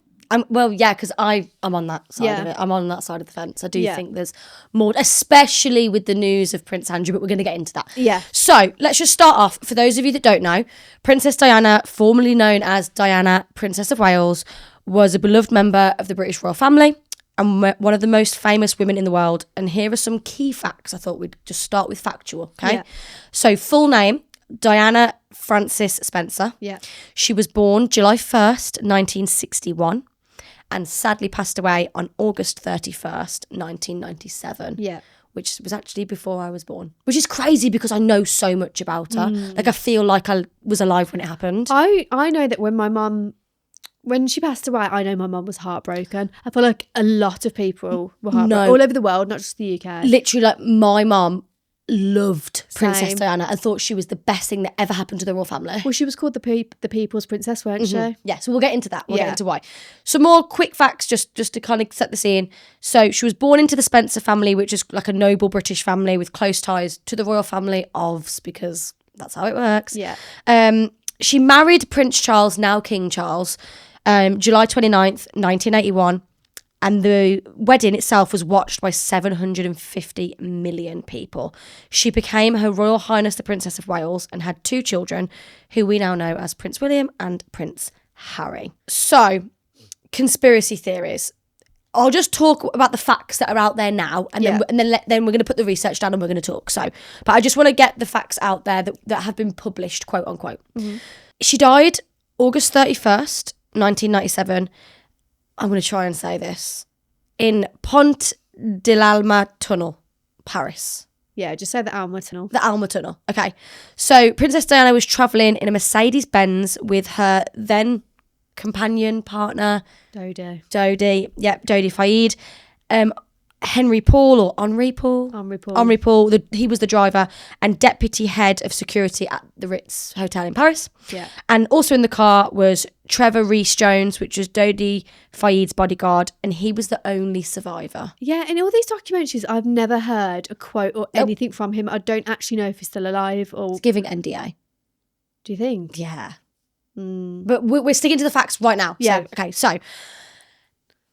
Well, yeah, because I'm on that side Yeah. of it. I'm on that side of the fence. I do Yeah. think there's more, especially with the news of Prince Andrew, but we're going to get into that. Yeah. So let's just start off. For those of you that don't know, Princess Diana, formerly known as Diana, Princess of Wales, was a beloved member of the British royal family and one of the most famous women in the world. And here are some key facts. I thought we'd just start with factual, okay? Yeah. So full name, Diana Frances Spencer. Yeah. She was born July 1st, 1961. And sadly passed away on August 31st, 1997. Yeah. Which was actually before I was born. Which is crazy because I know so much about her. Like I feel like I was alive when it happened. I know that when she passed away, I know my mum was heartbroken. I feel like a lot of people were heartbroken. No. All over the world, not just the UK. Literally, like my mum loved Princess Same. Diana and thought she was the best thing that ever happened to the royal family. Well, she was called the People's Princess, weren't she? Yeah, so we'll get into that. We'll get Yeah. into why. Some more quick facts just to kind of set the scene. So she was born into the Spencer family, which is like a noble British family with close ties to the royal family ofs, because that's how it works. Yeah. She married Prince Charles, now King Charles, July 29th, 1981. And the wedding itself was watched by 750 million people. She became Her Royal Highness the Princess of Wales and had 2 children who we now know as Prince William and Prince Harry. So, conspiracy theories. I'll just talk about the facts that are out there now, and then we're going to put the research down and we're going to talk. So, but I just want to get the facts out there that have been published, quote unquote. Mm-hmm. She died August 31st, 1997. I'm going to try and say this. In Pont de l'Alma Tunnel, Paris. Yeah, just say the Alma Tunnel. The Alma Tunnel. Okay. So Princess Diana was travelling in a Mercedes-Benz with her then companion partner. Dodi. Yep, Dodi Fayed. Henry Paul or Henri Paul. He was the driver and deputy head of security at the Ritz Hotel in Paris. Yeah. And also in the car was Trevor Rhys-Jones, which was Dodi Fayed's bodyguard, and he was the only survivor. Yeah, in all these documentaries, I've never heard a quote or anything from him. I don't actually know if he's still alive or... It's giving NDA. Do you think? Yeah. But we're sticking to the facts right now. Yeah. So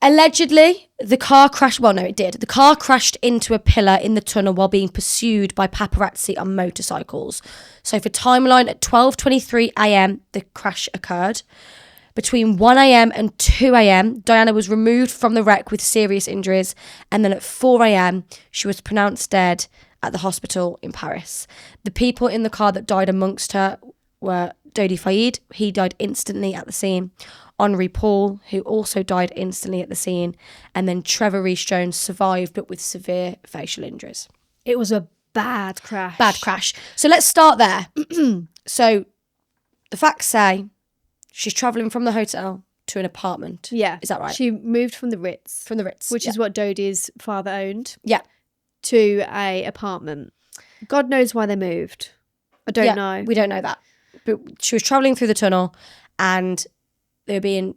allegedly, the car crashed. Well, no, it did. The car crashed into a pillar in the tunnel while being pursued by paparazzi on motorcycles. So for timeline, at 12:23 a.m., the crash occurred. Between 1 a.m. and 2 a.m., Diana was removed from the wreck with serious injuries. And then at 4 a.m., she was pronounced dead at the hospital in Paris. The people in the car that died amongst her were Dodi Fayed. He died instantly at the scene. Henri Paul, who also died instantly at the scene. And then Trevor Rhys-Jones survived, but with severe facial injuries. It was a bad crash. Bad crash. So let's start there. So the facts say she's travelling from the hotel to an apartment. Yeah. Is that right? She moved from the Ritz. From the Ritz. Which is what Dodi's father owned. Yeah. To a apartment. God knows why they moved. I don't know. We don't know that. But she was travelling through the tunnel and they were being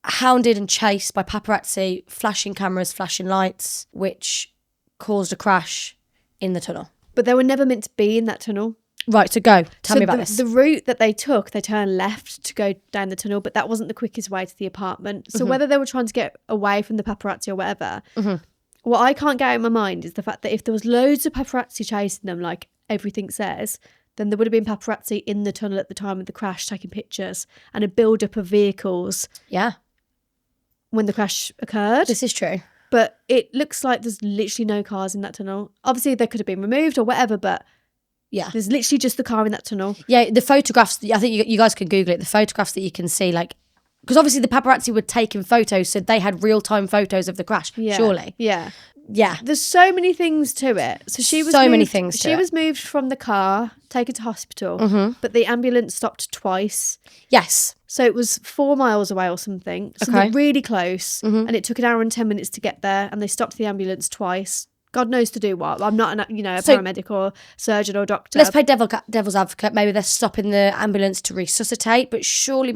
hounded and chased by paparazzi, flashing cameras, flashing lights, which caused a crash in the tunnel. But they were never meant to be in that tunnel. Right, so go. Tell me about this. The route that they took, they turned left to go down the tunnel, but that wasn't the quickest way to the apartment. So whether they were trying to get away from the paparazzi or whatever, what I can't get out of my mind is the fact that if there was loads of paparazzi chasing them, like everything says, then there would have been paparazzi in the tunnel at the time of the crash taking pictures and a build-up of vehicles. Yeah. When the crash occurred. This is true. But it looks like there's literally no cars in that tunnel. Obviously, they could have been removed or whatever, but yeah, there's literally just the car in that tunnel. Yeah, the photographs, I think you guys can Google it, the photographs that you can see, like, because obviously the paparazzi were taking photos, so they had real-time photos of the crash, surely. Yeah. Yeah. There's so many things to it. So she was many things to it. She was moved from the car, taken to hospital, but the ambulance stopped twice. Yes. So it was 4 miles away or something. So they're really close. And it took an hour and 10 minutes to get there. And they stopped the ambulance twice. God knows to do what. I'm not a paramedic or surgeon or doctor. Let's play devil's advocate. Maybe they're stopping the ambulance to resuscitate, but surely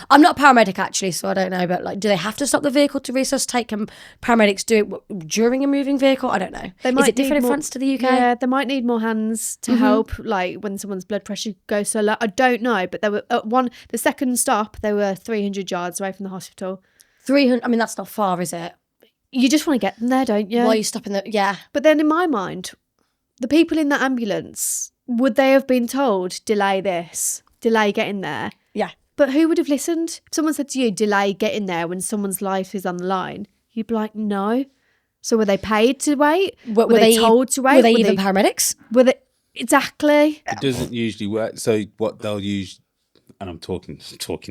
I'm not a paramedic actually, so I don't know. But like, do they have to stop the vehicle to resuscitate? Can paramedics do it during a moving vehicle? I don't know. Is it different in France to the UK? Yeah, they might need more hands to help. Like when someone's blood pressure goes so low. I don't know, but they were at the second stop. They were 300 yards away from the hospital. 300. I mean, that's not far, is it? You just want to get them there, don't you? Why are you stopping the... Yeah. But then in my mind, the people in that ambulance, would they have been told, delay this, delay getting there? Yeah. But who would have listened? If someone said to you, delay getting there when someone's life is on the line, you'd be like, no. So were they paid to wait? Were they told to wait? Were they even paramedics? Were they... Exactly. It doesn't usually work. So what they'll use... And I'm talking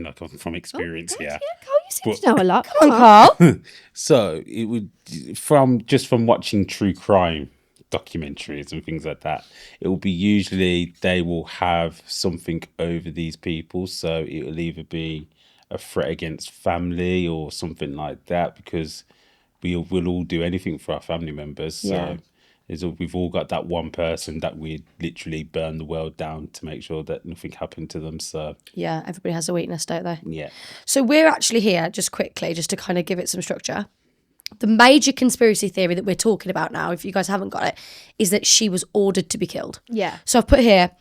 like I'm from experience here. Yeah, Carl, you seem to know a lot. Come on, Carl. So it would from watching true crime documentaries and things like that. It will be usually they will have something over these people. So it will either be a threat against family or something like that, because we'll all do anything for our family members. So we've all got that one person that we literally burn the world down to make sure that nothing happened to them. So yeah, everybody has a weakness, don't they? Yeah. So we're actually here, just quickly, just to kind of give it some structure. The major conspiracy theory that we're talking about now, if you guys haven't got it, is that she was ordered to be killed. Yeah. So I've put here,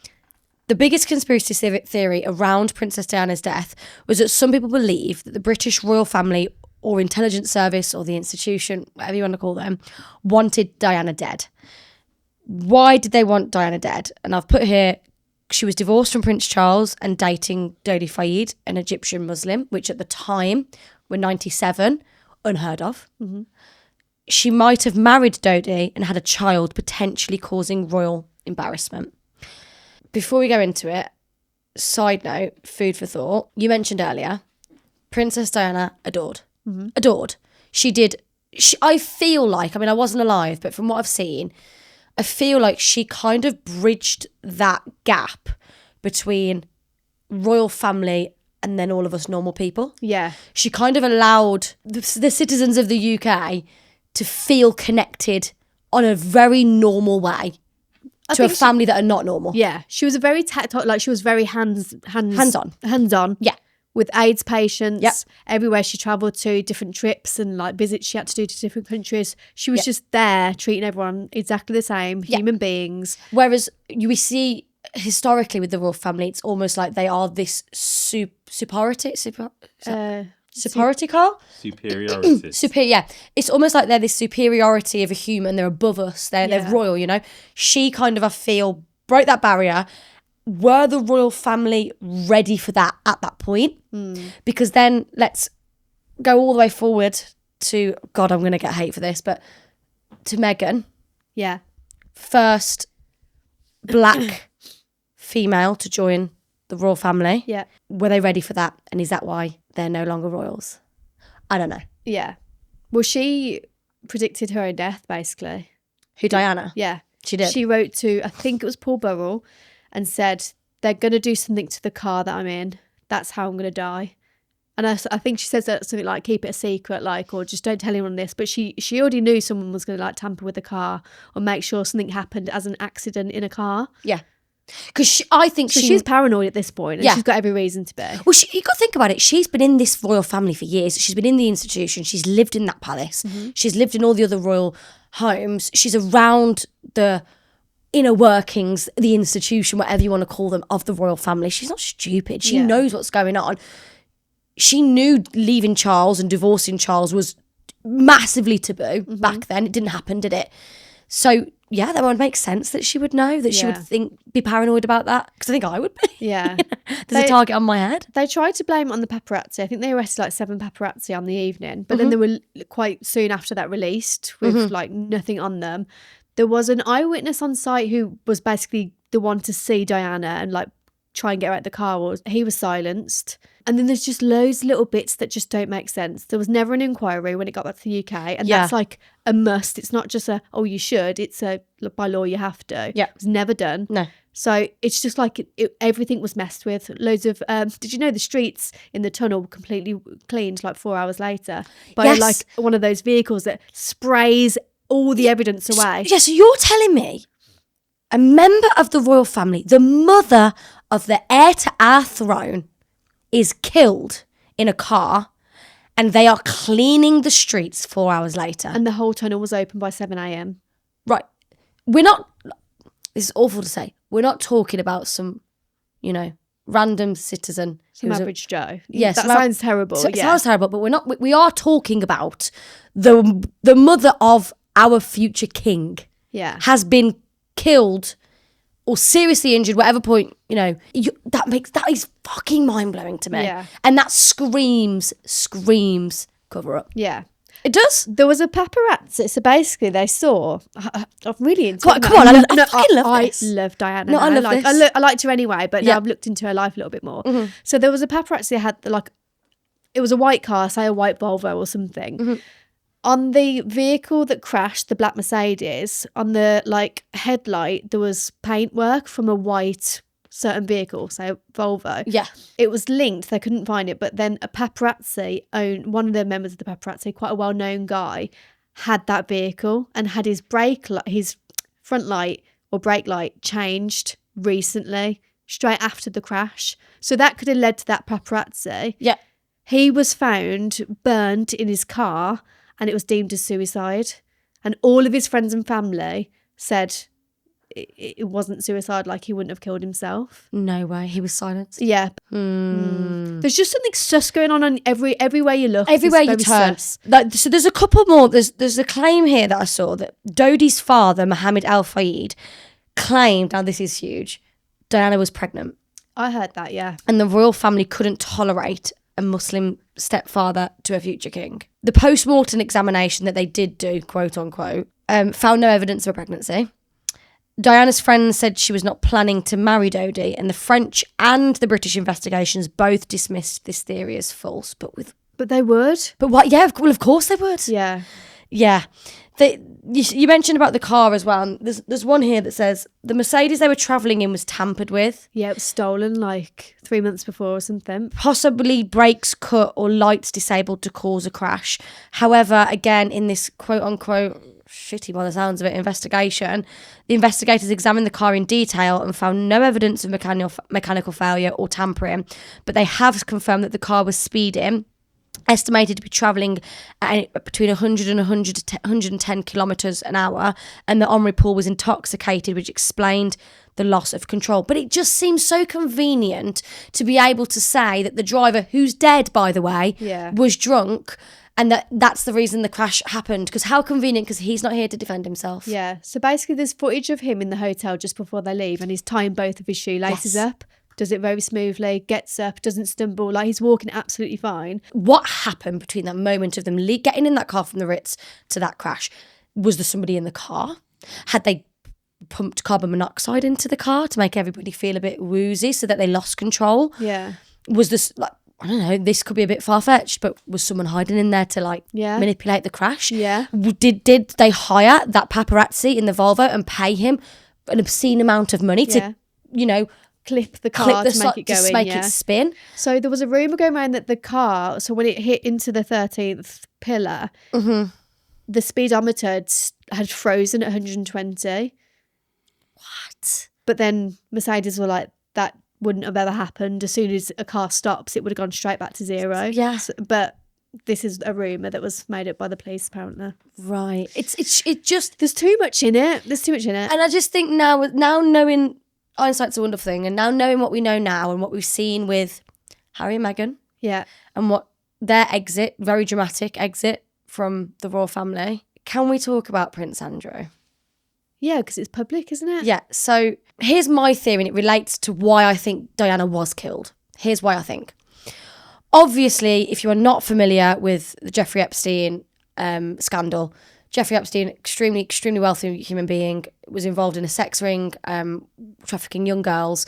the biggest conspiracy theory around Princess Diana's death was that some people believe that the British royal family or intelligence service or the institution, whatever you want to call them, wanted Diana dead. Why did they want Diana dead? And I've put here, she was divorced from Prince Charles and dating Dodi Fayed, an Egyptian Muslim, which at the time were 97, unheard of. Mm-hmm. She might have married Dodi and had a child, potentially causing royal embarrassment. Before we go into it, side note, food for thought. You mentioned earlier, Princess Diana adored. Mm-hmm. Adored. I feel like, I mean, I wasn't alive, but from what I've seen, I feel like she kind of bridged that gap between royal family and then all of us normal people. Yeah. She kind of allowed the citizens of the UK to feel connected on a very normal way to a family that are not normal. Yeah. She was a very tactile, like she was very hands-on. Hands-on. Yeah. With AIDS patients, Yep. everywhere she travelled to, different trips and like visits she had to do to different countries. She was just there treating everyone exactly the same, human beings. Whereas we see historically with the royal family, it's almost like they are this superiority car? Superiority. Yeah. It's almost like they're this superiority of a human. They're above us. They're royal, you know. She kind of, I feel, broke that barrier. Were the royal family ready for that at that point? Because then let's go all the way forward to, God, I'm going to get hate for this, but to Meghan. Yeah. First black female to join the royal family. Yeah. Were they ready for that? And is that why they're no longer royals? I don't know. Yeah. Well, she predicted her own death, basically. Who, Diana? Yeah. She did. She wrote to, I think it was Paul Burrell, and said, they're going to do something to the car that I'm in. That's how I'm going to die. And I think she says that something like, keep it a secret, like, or just don't tell anyone this. But she already knew someone was going to like tamper with the car or make sure something happened as an accident in a car. Yeah. Because I think she's paranoid at this point, and she's got every reason to be. Well, you got to think about it. She's been in this royal family for years. She's been in the institution. She's lived in that palace. Mm-hmm. She's lived in all the other royal homes. She's around the inner workings, the institution, whatever you want to call them, of the royal family. She's not stupid. She knows what's going on. She knew leaving Charles and divorcing Charles was massively taboo back then. It didn't happen, did it? So, yeah, that would make sense that she would know, that she would be paranoid about that. Because I think I would be. Yeah. There's a target on my head. They tried to blame it on the paparazzi. I think they arrested like 7 paparazzi on the evening. But then they were quite soon after that released with like nothing on them. There was an eyewitness on site who was basically the one to see Diana and like try and get her out the car. He was silenced. And then there's just loads of little bits that just don't make sense. There was never an inquiry when it got back to the UK. And that's like a must. It's not just you should. It's by law, you have to. Yeah. It was never done. No. So it's just like everything was messed with. Loads of, did you know the streets in the tunnel were completely cleaned like 4 hours later by like one of those vehicles that sprays all the evidence away. So you're telling me a member of the royal family, the mother of the heir to our throne, is killed in a car and they are cleaning the streets 4 hours later. And the whole tunnel was open by 7 a.m. Right. We're not, this is awful to say, we're not talking about some, random citizen. Some average Joe. Yes. That sounds terrible. It sounds terrible, but we are talking about the mother of our future king. Yeah. Has been killed or seriously injured, whatever point, that is fucking mind-blowing to me. Yeah. And that screams cover up. Yeah. It does. There was a paparazzi, so basically they saw. I'm really into Come on, I fucking love this. I love Diana. No, I love this. I liked her anyway, but now I've looked into her life a little bit more. Mm-hmm. So there was a paparazzi that had it was a white car, say a white Volvo or something. Mm-hmm. On the vehicle that crashed, the black Mercedes, on the headlight, there was paintwork from a white certain vehicle, say Volvo. Yeah. It was linked, they couldn't find it, but then a paparazzi one of the members of the paparazzi, quite a well-known guy, had that vehicle and had his his front light or brake light changed recently, straight after the crash. So that could have led to that paparazzi. Yeah. He was found burnt in his car, and it was deemed as suicide. And all of his friends and family said it wasn't suicide, like he wouldn't have killed himself. No way. He was silenced. Yeah. There's just something sus going on everywhere you look. Everywhere It's you very turn. sus. Like, so there's a couple more. There's a claim here that I saw that Dodi's father, Mohammed Al Fayed, claimed, now this is huge, Diana was pregnant. I heard that, yeah. And the royal family couldn't tolerate a Muslim stepfather to a future king. The post-mortem examination that they did do, quote unquote, found no evidence of a pregnancy. Diana's friends said she was not planning to marry Dodi, and the French and the British investigations both dismissed this theory as false. But they would. But what? Yeah, well, of course they would. Yeah. Yeah. You mentioned about the car as well. And there's one here that says the Mercedes they were travelling in was tampered with. Yeah, it was stolen like 3 months before or something. Possibly brakes cut or lights disabled to cause a crash. However, again, in this quote-unquote shitty, by the sounds of it, investigation, the investigators examined the car in detail and found no evidence of mechanical failure or tampering. But they have confirmed that the car was speeding, estimated to be travelling at between 100 and 110 kilometres an hour, and the Henri Paul was intoxicated, which explained the loss of control. But it just seems so convenient to be able to say that the driver, who's dead, by the way, was drunk, and that's the reason the crash happened. Because how convenient, because he's not here to defend himself. Yeah, so basically there's footage of him in the hotel just before they leave, and he's tying both of his shoelaces up. Does it very smoothly, gets up, doesn't stumble, like he's walking absolutely fine. What happened between that moment of them getting in that car from the Ritz to that crash? Was there somebody in the car? Had they pumped carbon monoxide into the car to make everybody feel a bit woozy so that they lost control? Yeah. Was this, like, I don't know, this could be a bit far-fetched, but was someone hiding in there to, like, manipulate the crash? Yeah. Did they hire that paparazzi in the Volvo and pay him an obscene amount of money to, you know, clip the car to make it go in, make it spin? So there was a rumour going around that the car, so when it hit into the 13th pillar, the speedometer had frozen at 120. What? But then Mercedes were like, that wouldn't have ever happened. As soon as a car stops, it would have gone straight back to zero. Yeah. But this is a rumour that was made up by the police, apparently. Right. It just... There's too much in it. And I just think now knowing... Hindsight's a wonderful thing, and now knowing what we know now and what we've seen with Harry and Meghan, and what their exit, very dramatic exit from the royal family, can we talk about Prince Andrew? Yeah, because it's public, isn't it? Yeah, so here's my theory, and it relates to why I think Diana was killed. Here's why I think. Obviously, if you are not familiar with the Jeffrey Epstein scandal, Jeffrey Epstein, extremely, extremely wealthy human being, was involved in a sex ring, trafficking young girls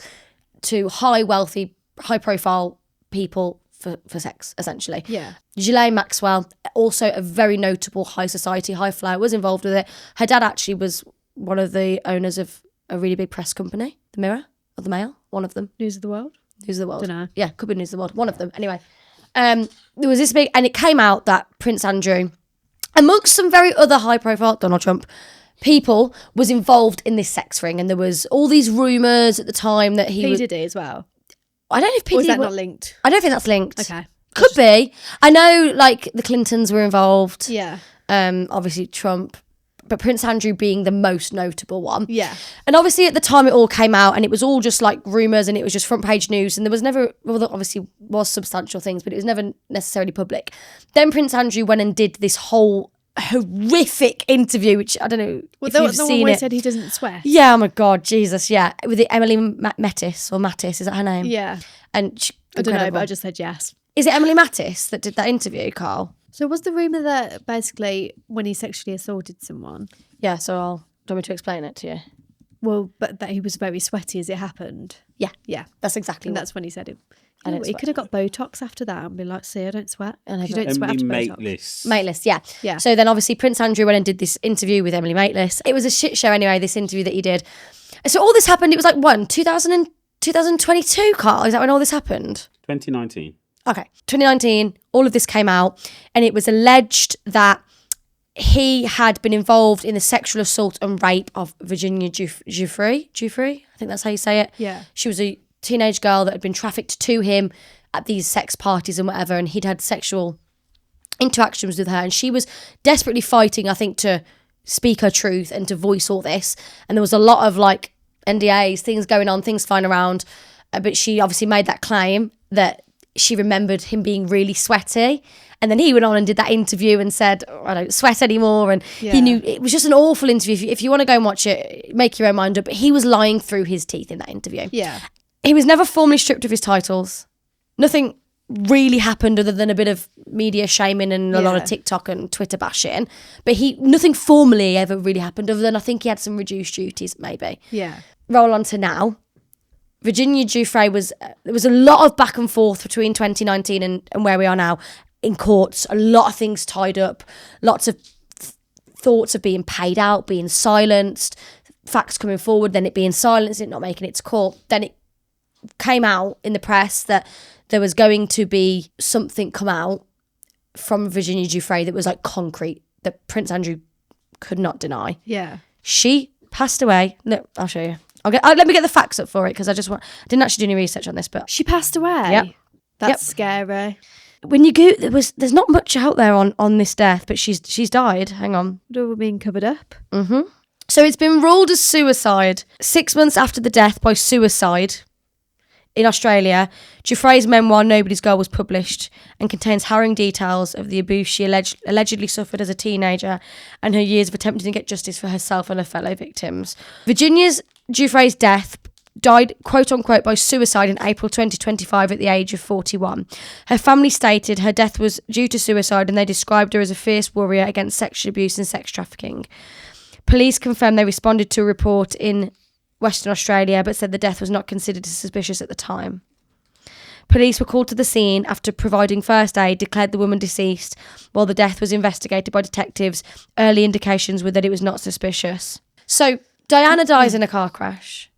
to high-wealthy, high-profile people for sex, essentially. Yeah. Ghislaine Maxwell, also a very notable high society, high flyer, was involved with it. Her dad actually was one of the owners of a really big press company, The Mirror or The Mail, one of them. News of the World? News of the World. Dunno. Yeah, could be News of the World, one of them. Anyway, there was this big, and it came out that Prince Andrew, amongst some very other high-profile, Donald Trump, people, was involved in this sex ring. And there was all these rumours at the time that he... P. Diddy as well? I don't know if P. Or is Diddy... that not linked? I don't think that's linked. Okay. Could be. I know, like, the Clintons were involved. Yeah. Obviously Trump. But Prince Andrew being the most notable one. Yeah. And obviously at the time it all came out and it was all just like rumours and it was just front page news and there was never, well there obviously was substantial things, but it was never necessarily public. Then Prince Andrew went and did this whole horrific interview, which I don't know if you've seen one where it. he said he doesn't sweat. Yeah, oh my God, Jesus, yeah. With the Emily Mattis, is that her name? Yeah. And I don't know, but I just said yes. Is it Emily Mattis that did that interview, Carl? So was the rumour that basically when he sexually assaulted someone? Yeah, so do you want me to explain it to you? Well, but that he was very sweaty as it happened. Yeah. Yeah. That's exactly And what. that's when he said it. I don't He sweat. could have got Botox after that and been like, see, I don't sweat. I know, If you but- don't sweat after Emily Botox. Mateless. Mateless, yeah. Yeah. So then obviously Prince Andrew went and did this interview with Emily Mateless. It was a shit show anyway, this interview that he did. So all this happened, it was like, 2022, Carl? Is that when all this happened? 2019. Okay, 2019, all of this came out and it was alleged that he had been involved in the sexual assault and rape of Virginia Giuffre, I think that's how you say it. Yeah. She was a teenage girl that had been trafficked to him at these sex parties and whatever, and he'd had sexual interactions with her and she was desperately fighting, I think, to speak her truth and to voice all this. And there was a lot of like NDAs, things going on, things flying around. But she obviously made that claim that she remembered him being really sweaty. And then he went on and did that interview and said, oh, I don't sweat anymore. And he knew it was just an awful interview. If you want to go and watch it, make your own mind up. But he was lying through his teeth in that interview. Yeah. He was never formally stripped of his titles. Nothing really happened other than a bit of media shaming and a lot of TikTok and Twitter bashing. But nothing formally ever really happened other than I think he had some reduced duties maybe. Yeah. Roll on to now. Virginia Giuffre there was a lot of back and forth between 2019 and where we are now in courts. A lot of things tied up, lots of thoughts of being paid out, being silenced, facts coming forward, then it being silenced, it not making it to court. Then it came out in the press that there was going to be something come out from Virginia Giuffre that was like concrete, that Prince Andrew could not deny. Yeah. She passed away. Look, I'll show you. Let me get the facts up for it because I didn't actually do any research on this, but she passed away. Yep. That's scary. When you go, there's not much out there on this death, but she's died. Hang on. We're being covered up. Mm-hmm. So it's been ruled as suicide 6 months after the death by suicide. In Australia, Giuffre's memoir Nobody's Girl was published and contains harrowing details of the abuse she allegedly suffered as a teenager and her years of attempting to get justice for herself and her fellow victims. Virginia Giuffre's death died, quote-unquote, by suicide in April 2025 at the age of 41. Her family stated her death was due to suicide and they described her as a fierce warrior against sexual abuse and sex trafficking. Police confirmed they responded to a report in Western Australia, but said the death was not considered suspicious at the time. Police were called to the scene after providing first aid, declared the woman deceased, while the death was investigated by detectives. Early indications were that it was not suspicious. So Diana dies in a car crash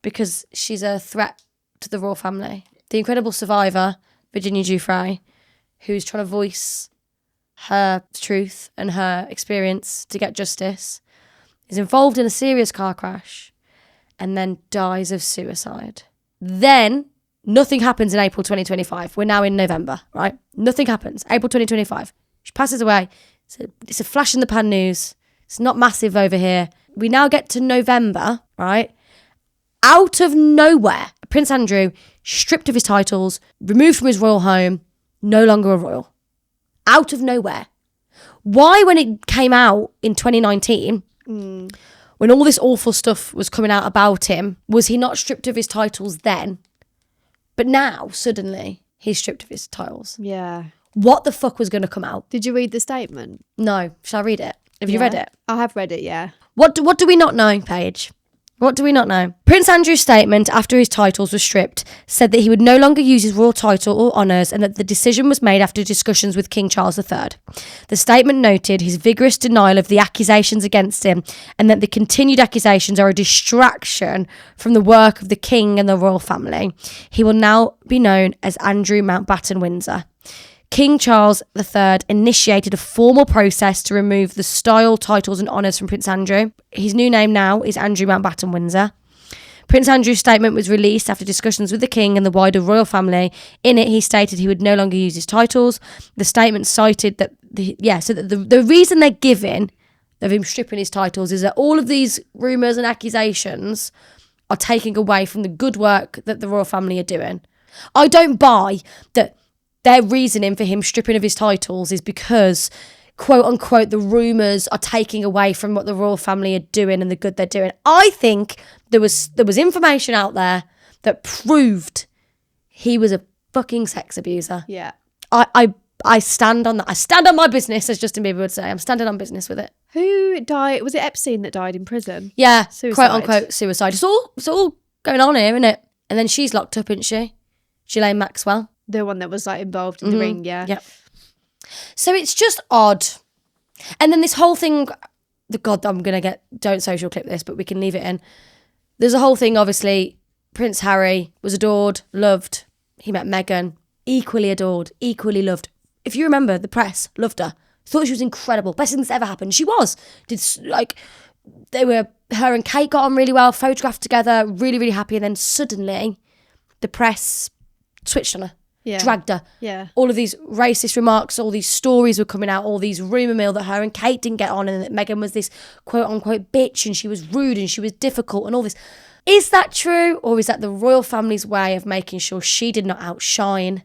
because she's a threat to the royal family. The incredible survivor, Virginia Giuffre, who's trying to voice her truth and her experience to get justice, is involved in a serious car crash and then dies of suicide. Then nothing happens in April 2025. We're now in November, right? Nothing happens. April 2025. She passes away. It's a flash in the pan news. It's not massive over here. We now get to November, right? Out of nowhere, Prince Andrew, stripped of his titles, removed from his royal home, no longer a royal. Out of nowhere. Why, when it came out in 2019, when all this awful stuff was coming out about him, was he not stripped of his titles then? But now, suddenly, he's stripped of his titles. Yeah. What the fuck was going to come out? Did you read the statement? No. Shall I read it? Have you read it? I have read it, yeah. What do we not know, Paige? What do we not know? Prince Andrew's statement after his titles were stripped said that he would no longer use his royal title or honours and that the decision was made after discussions with King Charles III. The statement noted his vigorous denial of the accusations against him and that the continued accusations are a distraction from the work of the King and the royal family. He will now be known as Andrew Mountbatten Windsor. King Charles III initiated a formal process to remove the style, titles and honours from Prince Andrew. His new name now is Andrew Mountbatten Windsor. Prince Andrew's statement was released after discussions with the King and the wider royal family. In it, he stated he would no longer use his titles. The statement cited that, the reason they're giving of him stripping his titles is that all of these rumours and accusations are taking away from the good work that the royal family are doing. I don't buy that their reasoning for him stripping of his titles is because, quote unquote, the rumours are taking away from what the royal family are doing and the good they're doing. I think there was information out there that proved he was a fucking sex abuser. Yeah. I stand on that. I stand on my business, as Justin Bieber would say. I'm standing on business with it. Who died? Was it Epstein that died in prison? Yeah. Suicide. Quote unquote suicide. It's all going on here, isn't it? And then she's locked up, isn't she? Ghislaine Maxwell. The one that was like involved in the ring, yeah. Yep. So it's just odd. And then this whole thing, don't social clip this, but we can leave it in. There's a whole thing, obviously, Prince Harry was adored, loved. He met Meghan, equally adored, equally loved. If you remember, the press loved her. Thought she was incredible. Best thing that's ever happened. She was. Her and Kate got on really well, photographed together, really, really happy. And then suddenly the press switched on her. dragged her. Yeah. All of these racist remarks, all these stories were coming out, all these rumour mill that her and Kate didn't get on and that Meghan was this quote unquote bitch and she was rude and she was difficult and all this. Is that true, or is that the royal family's way of making sure she did not outshine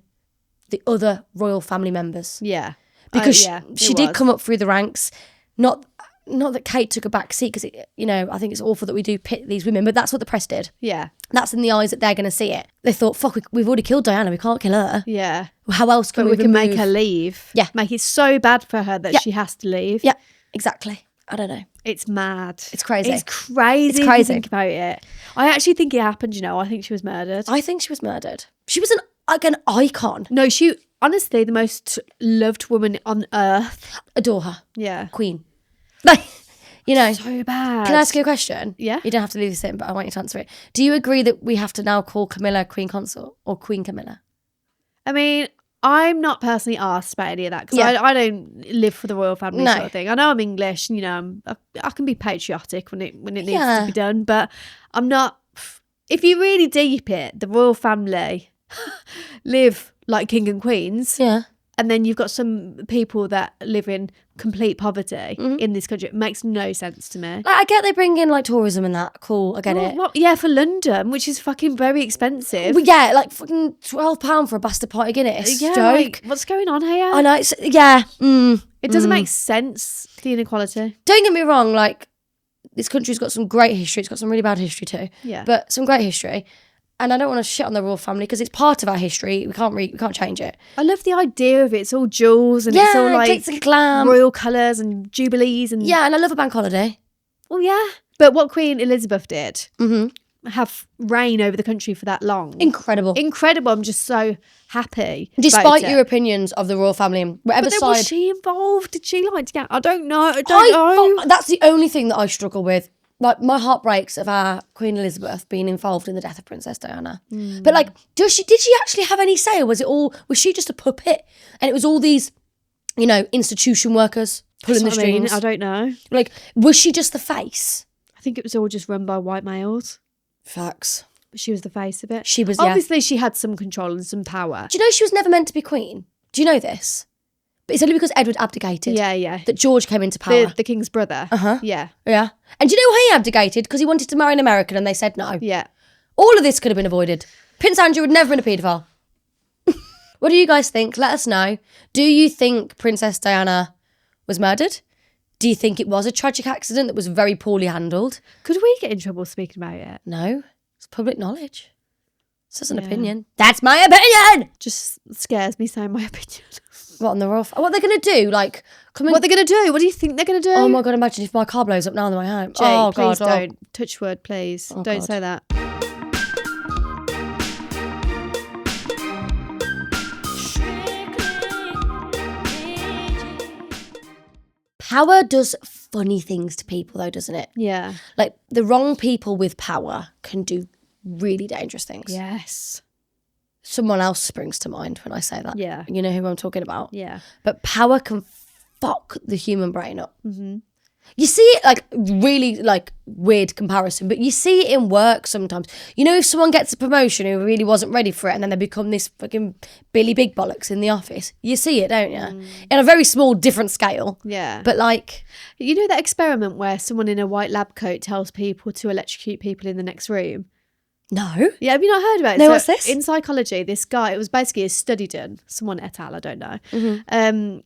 the other royal family members? Yeah. Because it she did was. come up through the ranks. Not that Kate took a back seat, because, I think it's awful that we do pit these women, but that's what the press did. Yeah. That's in the eyes that they're going to see it. They thought, fuck, we've already killed Diana, we can't kill her. Yeah. How else can But we we can make remove- her leave. Yeah. Make it so bad for her that Yeah. she has to leave. Yeah, exactly. I don't know. It's mad. It's crazy. It's crazy. It's If crazy. you think about it. I actually think it happened, I think she was murdered. I think she was murdered. She was an icon. No, she, honestly, the most loved woman on earth. Adore her. Yeah. Queen. Like, So bad. Can I ask you a question? Yeah. You don't have to leave this in, but I want you to answer it. Do you agree that we have to now call Camilla Queen Consort or Queen Camilla? I mean, I'm not personally asked about any of that because Yeah. I don't live for the royal family No. sort of thing. I know I'm English, and I can be patriotic when it needs Yeah. to be done, but I'm not. If you really deep it, the royal family live like king and queens, Yeah. and then you've got some people that live in complete poverty Mm-hmm. in this country. It makes no sense to me. Like, I get they bring in like tourism and that. Cool, I get it. Yeah, for London, which is fucking very expensive. Well, yeah, like fucking £12 for a bastard party Guinness. Yeah, Joke. like, what's going on here? I know. Yeah. It doesn't make sense, the inequality. Don't get me wrong. Like, this country's got some great history. It's got some really bad history too. Yeah. But some great history. And I don't want to shit on the royal family because it's part of our history. We can't change it. I love the idea of it. It's all jewels and it's all Yeah, like glitz and glam. royal colours and jubilees and Yeah, and I love a bank holiday. Oh yeah. But what Queen Elizabeth did, Mm-hmm. have reign over the country for that long. Incredible. Incredible. I'm just so happy. Despite about your it. opinions of the royal family and whatever But then side. was she involved? Did she like to get? I don't know. I don't know. That's the only thing that I struggle with. Like, my heart breaks of our Queen Elizabeth being involved in the death of Princess Diana. But like, did she actually have any say, or was she just a puppet? And it was all these, institution workers pulling the That's what I mean. strings. I don't know. Like, was she just the face? I think it was all just run by white males. Facts. But she was the face of it. She was, yeah. Obviously, she had some control and some power. Do you know she was never meant to be queen? Do you know this? But it's only because Edward abdicated Yeah. that George came into power. The king's brother. Uh-huh. Yeah. Yeah. And do you know why he abdicated? Because he wanted to marry an American and they said no. Yeah. All of this could have been avoided. Prince Andrew would never have been a paedophile. What do you guys think? Let us know. Do you think Princess Diana was murdered? Do you think it was a tragic accident that was very poorly handled? Could we get in trouble speaking about it? No. It's public knowledge. It's just an Yeah. opinion. That's my opinion! Just scares me saying my opinion. What on the rough? What are they going to do? Like, come in. What they're going to do? What do you think they're going to do? Oh my God, imagine if my car blows up now on the way home. Jake, oh please God. don't. Touch wood, please. Oh, don't God. say that. Power does funny things to people though, doesn't it? Yeah. Like, the wrong people with power can do really dangerous things. Yes. Someone else springs to mind when I say that. Yeah. You know who I'm talking about? Yeah. But power can fuck the human brain up. Mm-hmm. You see it, like, really, like, weird comparison, but you see it in work sometimes. You know, if someone gets a promotion who really wasn't ready for it and then they become this fucking Billy Big Bollocks in the office, you see it, don't you? In a very small, different scale. Yeah. But, like... You know that experiment where someone in a white lab coat tells people to electrocute people in the next room? No. Yeah, have you not heard about it? No, what's this? In psychology, this guy, it was basically a study done, someone et al., I don't know. Mm-hmm.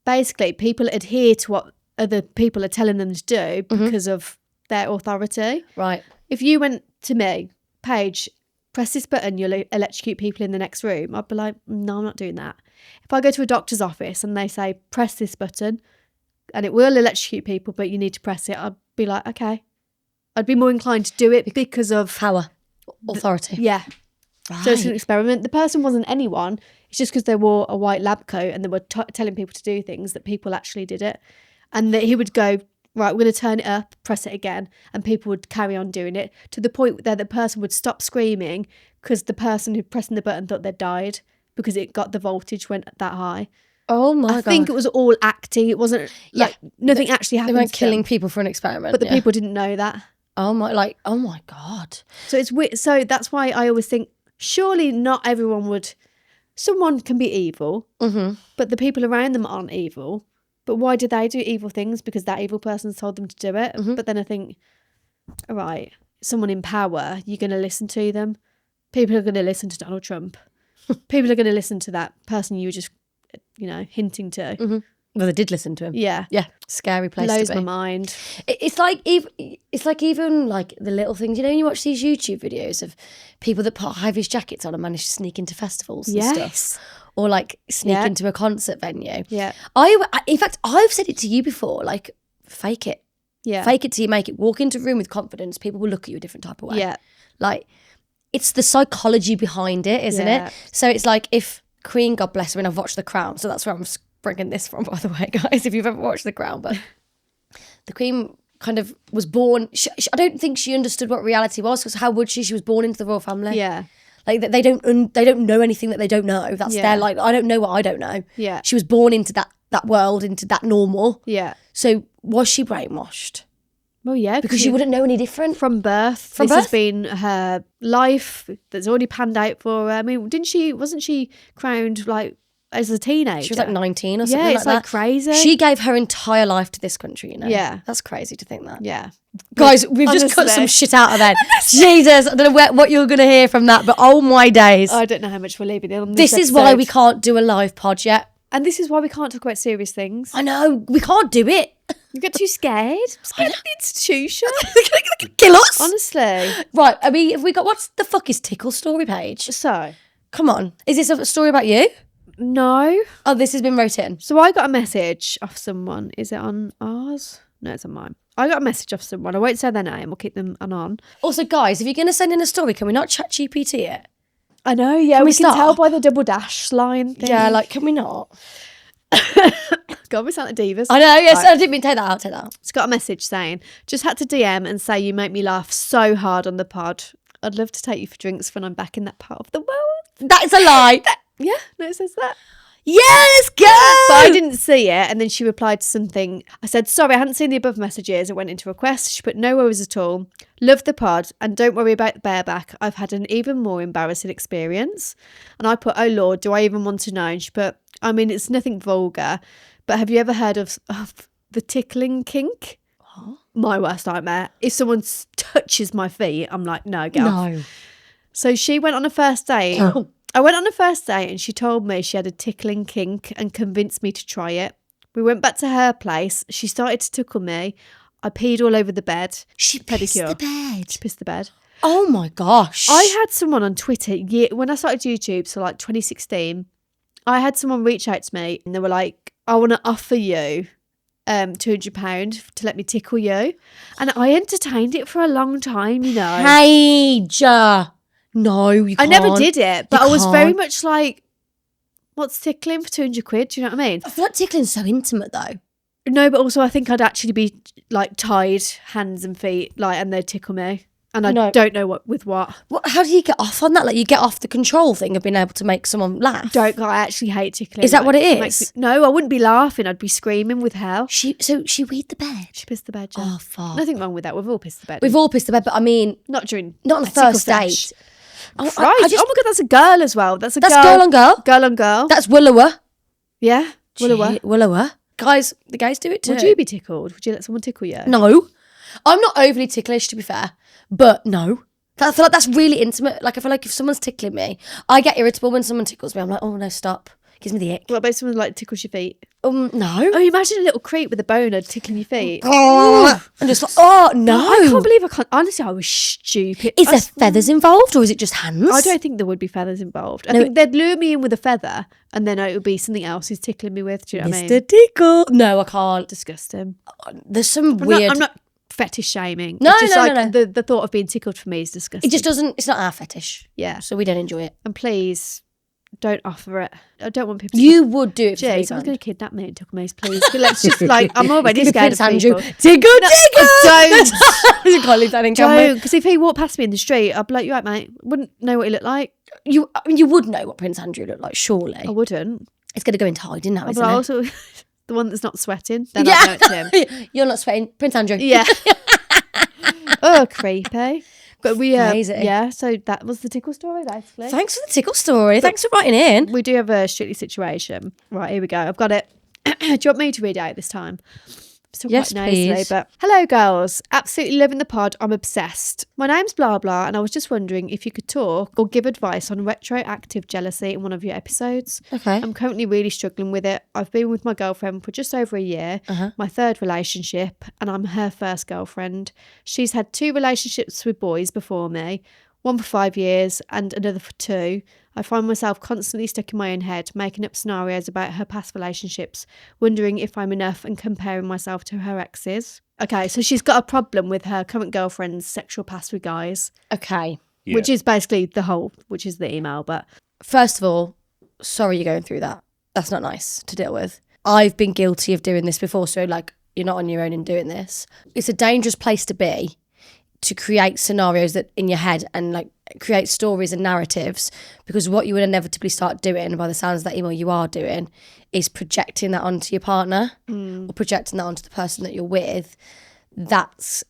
Basically, people adhere to what other people are telling them to do Mm-hmm. because of their authority. Right. If you went to me, Paige, press this button, you'll electrocute people in the next room, I'd be like, no, I'm not doing that. If I go to a doctor's office and they say, press this button, and it will electrocute people, but you need to press it, I'd be like, okay. I'd be more inclined to do it because of... Power. Authority. Yeah. So it's an experiment. The person wasn't anyone. It's just because they wore a white lab coat and they were telling people to do things that people actually did it. And that he would go, right, we're going to turn it up, press it again. And people would carry on doing it to the point where the person would stop screaming because the person who pressing the button thought they'd died because it got the voltage went that high. Oh my God. I think it was all acting. It wasn't like nothing actually They happened. weren't to killing them, people for an experiment. but the yeah. people didn't know that. Oh my God. So it's weird. So that's why I always think surely not everyone would someone can be evil, but the people around them aren't evil. But why do they do evil things? Because that evil person's told them to do it. But then I think, all right, someone in power, you're going to listen to them. People are going to listen to Donald Trump. People are going to listen to that person you were just, hinting to. Well, they did listen to him. Yeah. Yeah. Scary place Blows to be. my mind. It's like even like the little things. When you watch these YouTube videos of people that put high-vis jackets on and manage to sneak into festivals and stuff. Or like sneak into a concert venue. Yeah. In fact, I've said it to you before, like fake it. Yeah. Fake it till you make it. Walk into a room with confidence. People will look at you a different type of way. Yeah. Like, it's the psychology behind it, isn't it? So it's like if Queen, God bless her, and I've watched The Crown, so that's where I'm bringing this from, by the way, guys, if you've ever watched The Crown. But the Queen kind of was born, I don't think she understood what reality was, because how would she? She was born into the royal family. Yeah. Like they don't know anything that they don't know. That's their, like, I don't know what I don't know. Yeah. She was born into that world, into that normal. Yeah. So was she brainwashed? Well, yeah. Because she wouldn't know any different. From birth. This has been her life that's already panned out for her. I mean, wasn't she crowned like as a teenager? She was like 19 or something Yeah, like it's that. like crazy. She gave her entire life to this country, Yeah. That's crazy to think that. Yeah. Guys, we've just cut Honestly. some shit out of that. Jesus, I don't know what you're going to hear from that, but oh my days. I don't know how much we're leaving in on This this is why episode. we can't do a live pod yet. And this is why we can't talk about serious things. I know, we can't do it. You get too scared. I'm scared of the institution. They're going to kill us. Honestly. Right, I mean, have we got, what's the fuck is Tickle story page? So, Come on. Is this a story about you? no. Oh, this has been wrote in. So I got a message off someone. Is it on ours? No, it's on mine. I got a message off someone. I won't say their name. We'll keep them on. Also, guys, if you're going to send in a story, can we not chat GPT it? I know, yeah. we We can start? tell by the double dash line thing. Yeah, like, can we not? God, we sound like divas. I know, yes, Right. I didn't mean to take that out, take that out. It's got a message saying, just had to DM and say you make me laugh so hard on the pod. I'd love to take you for drinks when I'm back in that part of the world. That is a lie. Yeah, no, it says that. Yeah, let's go. But I didn't see it. And then she replied to something. I said, sorry, I hadn't seen the above messages. It went into requests. She put no worries at all. Love the pod. And don't worry about the bareback. I've had an even more embarrassing experience. And I put, oh Lord, do I even want to know? And she put, I mean, it's nothing vulgar. But have you ever heard of the tickling kink? What? My worst nightmare. If someone touches my feet, I'm like, no, get off. No. So she went on a first date. Oh. I went on a first date and she told me she had a tickling kink and convinced me to try it. We went back to her place. She started to tickle me. I peed all over the bed. She pissed Pedicure. the bed. She pissed the bed. Oh my gosh. I had someone on Twitter, when I started YouTube, so like 2016, I had someone reach out to me and they were like, I want to offer you £200 to let me tickle you. And I entertained it for a long time, you know. Paige. No, you I can't. never did it, but You I was very can't. much like, what's tickling for 200 quid? Do you know what I mean? I feel like tickling's so intimate though. No, but also I think I'd actually be like tied hands and feet, like, and they'd tickle me. And I No. don't know what with what. How do you get off on that? Like, you get off the control thing of being able to make someone laugh. I actually hate tickling. Is that what it makes is? No, I wouldn't be laughing. I'd be screaming with hell. She weed the bed. She pissed the bed, yeah. Oh fuck. Nothing wrong with that. We've all pissed the bed. We've all pissed the bed, but I mean, Not during not on a the tickle first sesh. date. I Christ. just, Oh my God, that's a girl as well. That's that's girl on girl. Girl on girl. That's willower. Yeah. Willower. Willower. Guys, the guys do it too. Would you be tickled? Would you let someone tickle you? No. I'm not overly ticklish, to be fair, but no. I feel like that's really intimate. Like, I feel like if someone's tickling me, I get irritable when someone tickles me. I'm like, oh no, stop. Gives me the ick. What about someone like tickles your feet? No. Oh, imagine a little creep with a boner tickling your feet. I'm just like, oh no. I can't believe I can't. Honestly, I was stupid. Is there feathers involved or is it just hands? I don't think there would be feathers involved. I think they'd lure me in with a feather and then it would be something else he's tickling me with. Do you know what I mean? Mr. Tickle. No, I can't. Disgusting. There's some I'm weird. not fetish shaming. No, It's just no, like no. The thought of being tickled for me is disgusting. It just doesn't. It's not our fetish, Yeah. so we don't enjoy it. And please don't offer it. I don't want people to. You would do it. Jay, someone's going to kidnap me and tickle me, please. Let's just like, I'm already It's scared of Prince people. Andrew. Tickle, tickle. Don't. You can't leave that in, can we? Don't. Because if he walked past me in the street, I'd be like, you right, mate? Wouldn't know what he looked like. You would know what Prince Andrew looked like, surely. I wouldn't. It's going to go into hiding now, But isn't I it? also, the one that's not sweating, then I know it's him. You're not sweating. Prince Andrew. Yeah. Oh, creepy. But we, Amazing. yeah, so that was the tickle story, basically. Thanks for the tickle story. Thanks for writing in. We do have a Strictly situation. Right, here we go. I've got it. Do you want me to read it out this time? Still Yes, quite nicely, please. but hello girls, absolutely loving the pod. I'm obsessed. My name's blah blah, and I was just wondering if you could talk or give advice on retroactive jealousy in one of your episodes. Okay. I'm currently really struggling with it. I've been with my girlfriend for just over a year, my third relationship, and I'm her first girlfriend. She's had 2 relationships with boys before me, one for 5 years and another for 2. I find myself constantly stuck in my own head, making up scenarios about her past relationships, wondering if I'm enough and comparing myself to her exes. Okay, so she's got a problem with her current girlfriend's sexual past with guys, Okay. Yeah. which is basically which is the email, but First of all, sorry you're going through that. That's not nice to deal with. I've been guilty of doing this before, so like you're not on your own in doing this. It's a dangerous place to be, to create scenarios that in your head and like create stories and narratives, because what you would inevitably start doing, by the sounds of that email you are doing, is projecting that onto your partner or projecting that onto the person that you're with. That's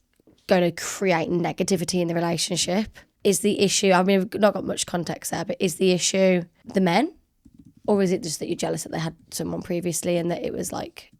going to create negativity in the relationship. Is the issue, I mean, I've not got much context there, but is the issue the men? Or is it just that you're jealous that they had someone previously and that it was like...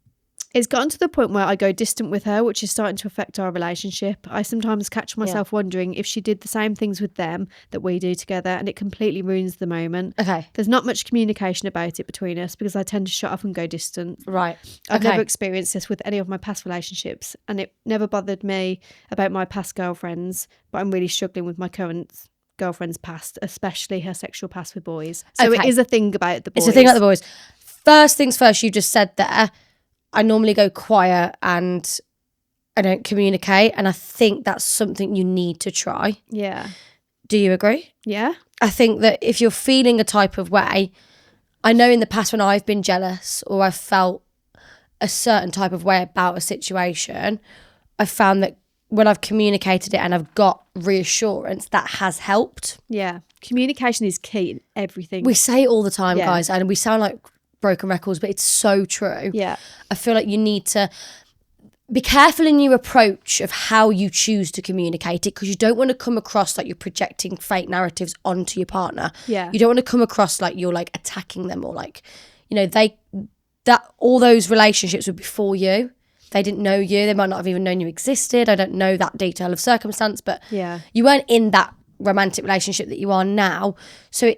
it's gotten to the point where I go distant with her, which is starting to affect our relationship. I sometimes catch myself wondering if she did the same things with them that we do together, and it completely ruins the moment. Okay. There's not much communication about it between us because I tend to shut off and go distant. Right. I've Okay. never experienced this with any of my past relationships, and it never bothered me about my past girlfriends, but I'm really struggling with my current girlfriend's past, especially her sexual past with boys. So it Okay. is a thing about the boys. It's a thing about the boys. First things first, you just said there, I normally go quiet and I don't communicate. And I think that's something you need to try. Yeah. Do you agree? Yeah. I think that if you're feeling a type of way, I know in the past when I've been jealous or I've felt a certain type of way about a situation, I've found that when I've communicated it and I've got reassurance, that has helped. Yeah. Communication is key in everything. We say it all the time, Yeah. guys, and we sound like broken records, but it's so true. Yeah. I feel like you need to be careful in your approach of how you choose to communicate it, because you don't want to come across like you're projecting fake narratives onto your partner. Yeah. You don't want to come across like you're like attacking them or like, you know, all those relationships were before you. They didn't know you. They might not have even known you existed. I don't know that detail of circumstance, but Yeah. you weren't in that romantic relationship that you are now. So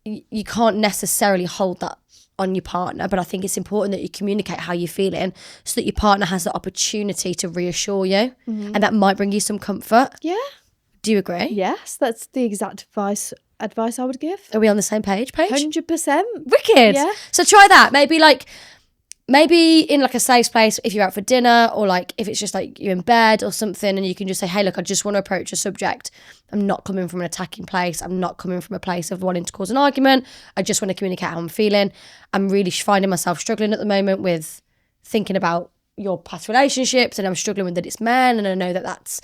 you can't necessarily hold that on your partner, but I think it's important that you communicate how you're feeling so that your partner has the opportunity to reassure you, and that might bring you some comfort. Yeah. Do you agree? Yes, that's the exact advice I would give. Are we on the same page? 100%. Wicked. Yeah. So try that. Maybe in like a safe place if you're out for dinner, or like if it's just like you're in bed or something, and you can just say, hey, look, I just want to approach a subject. I'm not coming from an attacking place. I'm not coming from a place of wanting to cause an argument. I just want to communicate how I'm feeling. I'm really finding myself struggling at the moment with thinking about your past relationships, and I'm struggling with that it's men, and I know that that's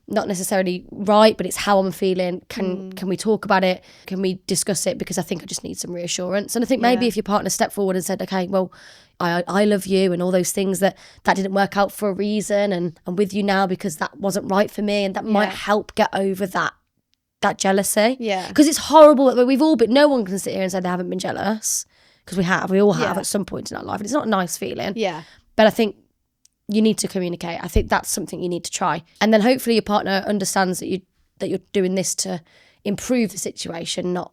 not necessarily right, but it's how I'm feeling. Can we talk about it? Can we discuss it? Because I think I just need some reassurance. And I think maybe if your partner stepped forward and said, okay, well, I love you and all those things, that didn't work out for a reason, and I'm with you now because that wasn't right for me, and that might help get over that jealousy. Yeah. Because it's horrible that we've all been, no one can sit here and say they haven't been jealous, because we all have at some point in our life, and it's not a nice feeling. Yeah. But I think you need to communicate. I think that's something you need to try. And then hopefully your partner understands that you're doing this to improve the situation, not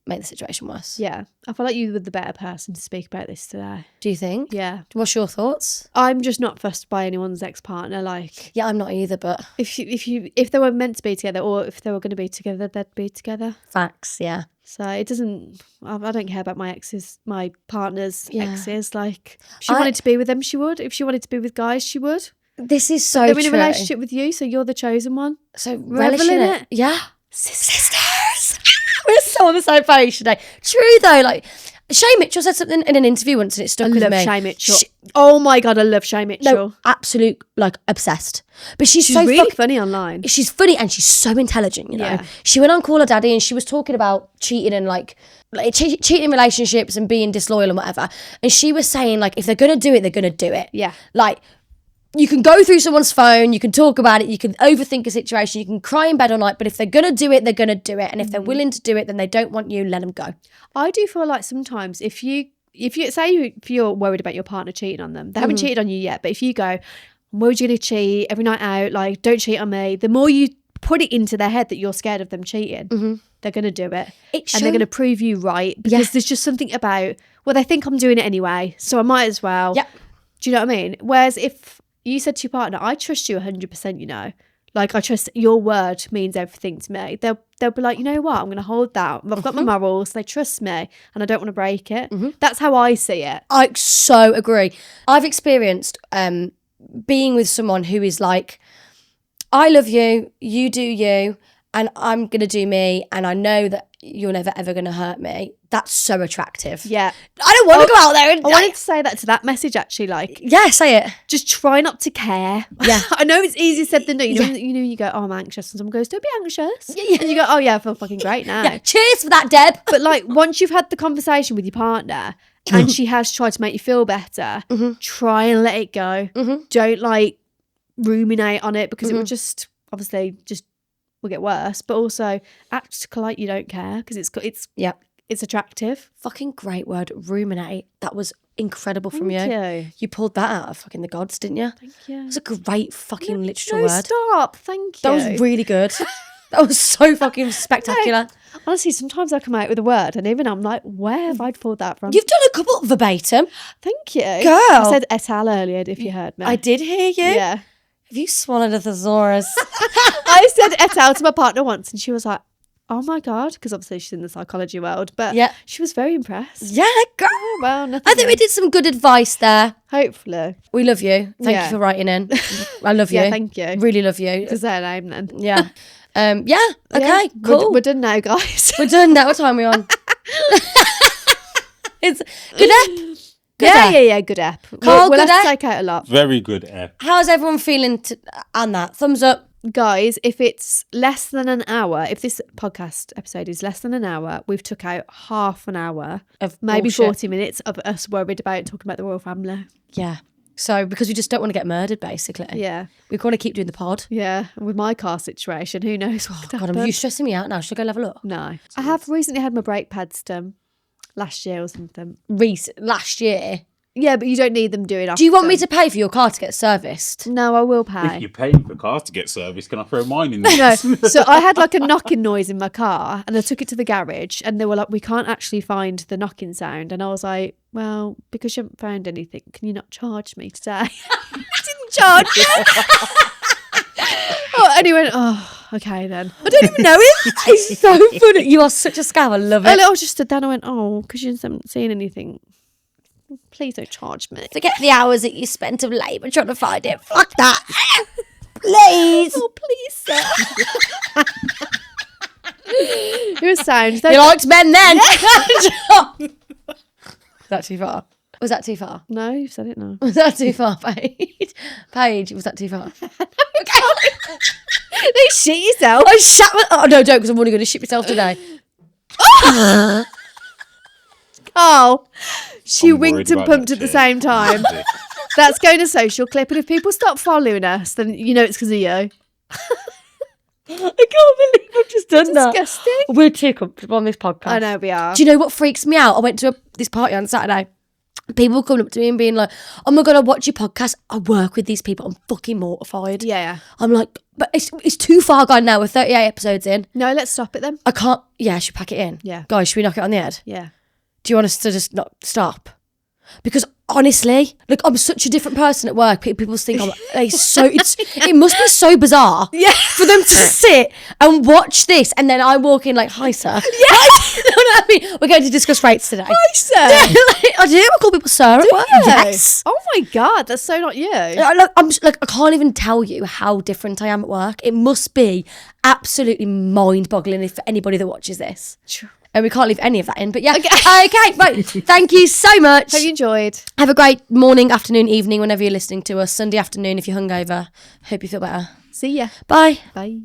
make the situation worse. Yeah. I feel like you were the better person to speak about this today. Do you think? Yeah. What's your thoughts? I'm just not fussed by anyone's ex-partner. Like, Yeah, I'm not either, but if they were meant to be together, or if they were going to be together, they'd be together. facts, yeah. So it doesn't, I don't care about my partner's Yeah. exes. Like, if she wanted to be with them, she would. If she wanted to be with guys, she would. This is so They're true. in a relationship with you, so you're the chosen one. So Revel relishing in it. it. Yeah. Sisters. We're so on the same page today. True though, like Shay Mitchell said something in an interview once and it stuck I with love me. Shay Mitchell. Oh my God, I love Shay Mitchell. No, absolute, like obsessed. But she's She's so really funny online. She's funny and she's so intelligent, you know. Yeah. She went on Call Her Daddy and she was talking about cheating and like cheating in relationships and being disloyal and whatever. And she was saying like if they're gonna do it, they're gonna do it. Yeah. Like you can go through someone's phone, you can talk about it, you can overthink a situation, you can cry in bed all night, but if they're going to do it, they're going to do it. And if they're willing to do it, then they don't want you, let them go. I do feel like sometimes if you're worried about your partner cheating on them, they haven't cheated on you yet, but if you go, I'm worried you're going to cheat every night out, like, don't cheat on me, the more you put it into their head that you're scared of them cheating, they're going to do it. And they're going to prove you right, because there's just something about, well, they think I'm doing it anyway, so I might as well. Yep. Do you know what I mean? Whereas if you said to your partner, I trust you 100%, you know, like, I trust your word means everything to me, they'll be like, you know what, I'm going to hold that. I've got my morals, they trust me, and I don't want to break it. That's how I see it. I so agree. I've experienced being with someone who is like, I love you, you do you, and I'm going to do me, and I know that you're never ever going to hurt me. That's so attractive. Yeah. I don't want to go out there and... I wanted to say that to that message, actually, like... Yeah, say it. Just try not to care. Yeah. I know it's easier said than done. You know, you go, oh, I'm anxious, and someone goes, don't be anxious. Yeah. And you go, oh, yeah, I feel fucking great now. Yeah. Cheers for that, Deb. But, like, once you've had the conversation with your partner and she has tried to make you feel better, try and let it go. Don't, like, ruminate on it, because it will just, obviously, will get worse, but also act like you don't care, because it's attractive. Fucking great word, ruminate. That was incredible from Thank you. you. You pulled that out of fucking the gods, didn't you? Thank you. It was a great fucking literature No, word. stop. Thank you. That was really good. That was so fucking spectacular. Honestly, sometimes I come out with a word and even I'm like, where have I pulled that from? You've done a couple verbatim. Thank you. Girl. I said et al earlier, if you heard me. I did hear you. Yeah. Have you swallowed a thesaurus? I said et al to my partner once and she was like, oh my God, because obviously she's in the psychology world, but she was very impressed. Yeah, girl. Oh, well, nothing I think we did some good advice there. Hopefully. We love you. Thank you for writing in. I love you. Yeah, thank you. Really love you. Is their name then? Yeah. Okay, cool. We're done now, guys. We're done now. What time are we on? It's good ep. Yeah, good ep. Carl, we'll good have to ep? take out a lot. Very good air. How's everyone feeling on that? Thumbs up. Guys, if it's less than an hour, if this podcast episode is less than an hour, we've took out half an hour Of maybe bullshit. 40 minutes of us worried about talking about the royal family. Yeah. So, because we just don't want to get murdered, basically. Yeah. We want to keep doing the pod. Yeah. And with my car situation, who knows what could God, happen. you're stressing me out now. Should I go level up? No. I have recently had my brake pads done last year or something. Last year. Yeah, but you don't need them doing often. Do you want me to pay for your car to get serviced? No, I will If pay. you're paying for cars to get serviced, can I throw mine in there? No, so I had like a knocking noise in my car and I took it to the garage and they were like, we can't actually find the knocking sound. And I was like, well, because you haven't found anything, can you not charge me today? Didn't charge me. And he went, oh, okay then. I don't even know him. It's so funny. You are such a scam. I love it. I was just stood down. I went, oh, because you haven't seen anything. Please don't charge me. Forget the hours that you spent of labour trying to find it. Fuck that. Please. Oh, please, sir. It was sound. You liked men then. Was that too far? Was that too far? No, you've said it now. Was that too far, Paige? Paige, was that too far? They shit yourself. I shat my... Oh, no, don't, because I'm only going to shit myself today. Oh, she I'm worried winked and about pumped that at the chair. same time. That's going to social clip. And if people stop following us, then you know it's because of you. I can't believe I've just done that. Disgusting. We're too comfortable on this podcast. I know we are. Do you know what freaks me out? I went to this party on Saturday. People coming up to me and being like, oh my God, I watch your podcast. I work with these people. I'm fucking mortified. Yeah. I'm like, but it's too far gone now. We're 38 episodes in. No, let's stop it then. I can't. Yeah, I should pack it in. Yeah. Guys, should we knock it on the head? Yeah. Do you want us to just not stop? Because honestly, look, I'm such a different person at work. People think I'm like, it must be so bizarre for them to sit and watch this and then I walk in like, hi sir. Yeah. You know what I mean? We're going to discuss rates today. Hi, sir. Yeah, I do. I call people sir at work. Yes. Oh my God, that's so not you. I'm just, like, I can't even tell you how different I am at work. It must be absolutely mind-boggling for anybody that watches this. True. And we can't leave any of that in. But yeah. Okay, right. Thank you so much. Hope you enjoyed. Have a great morning, afternoon, evening, whenever you're listening to us. Sunday afternoon if you're hungover. Hope you feel better. See ya. Bye. Bye.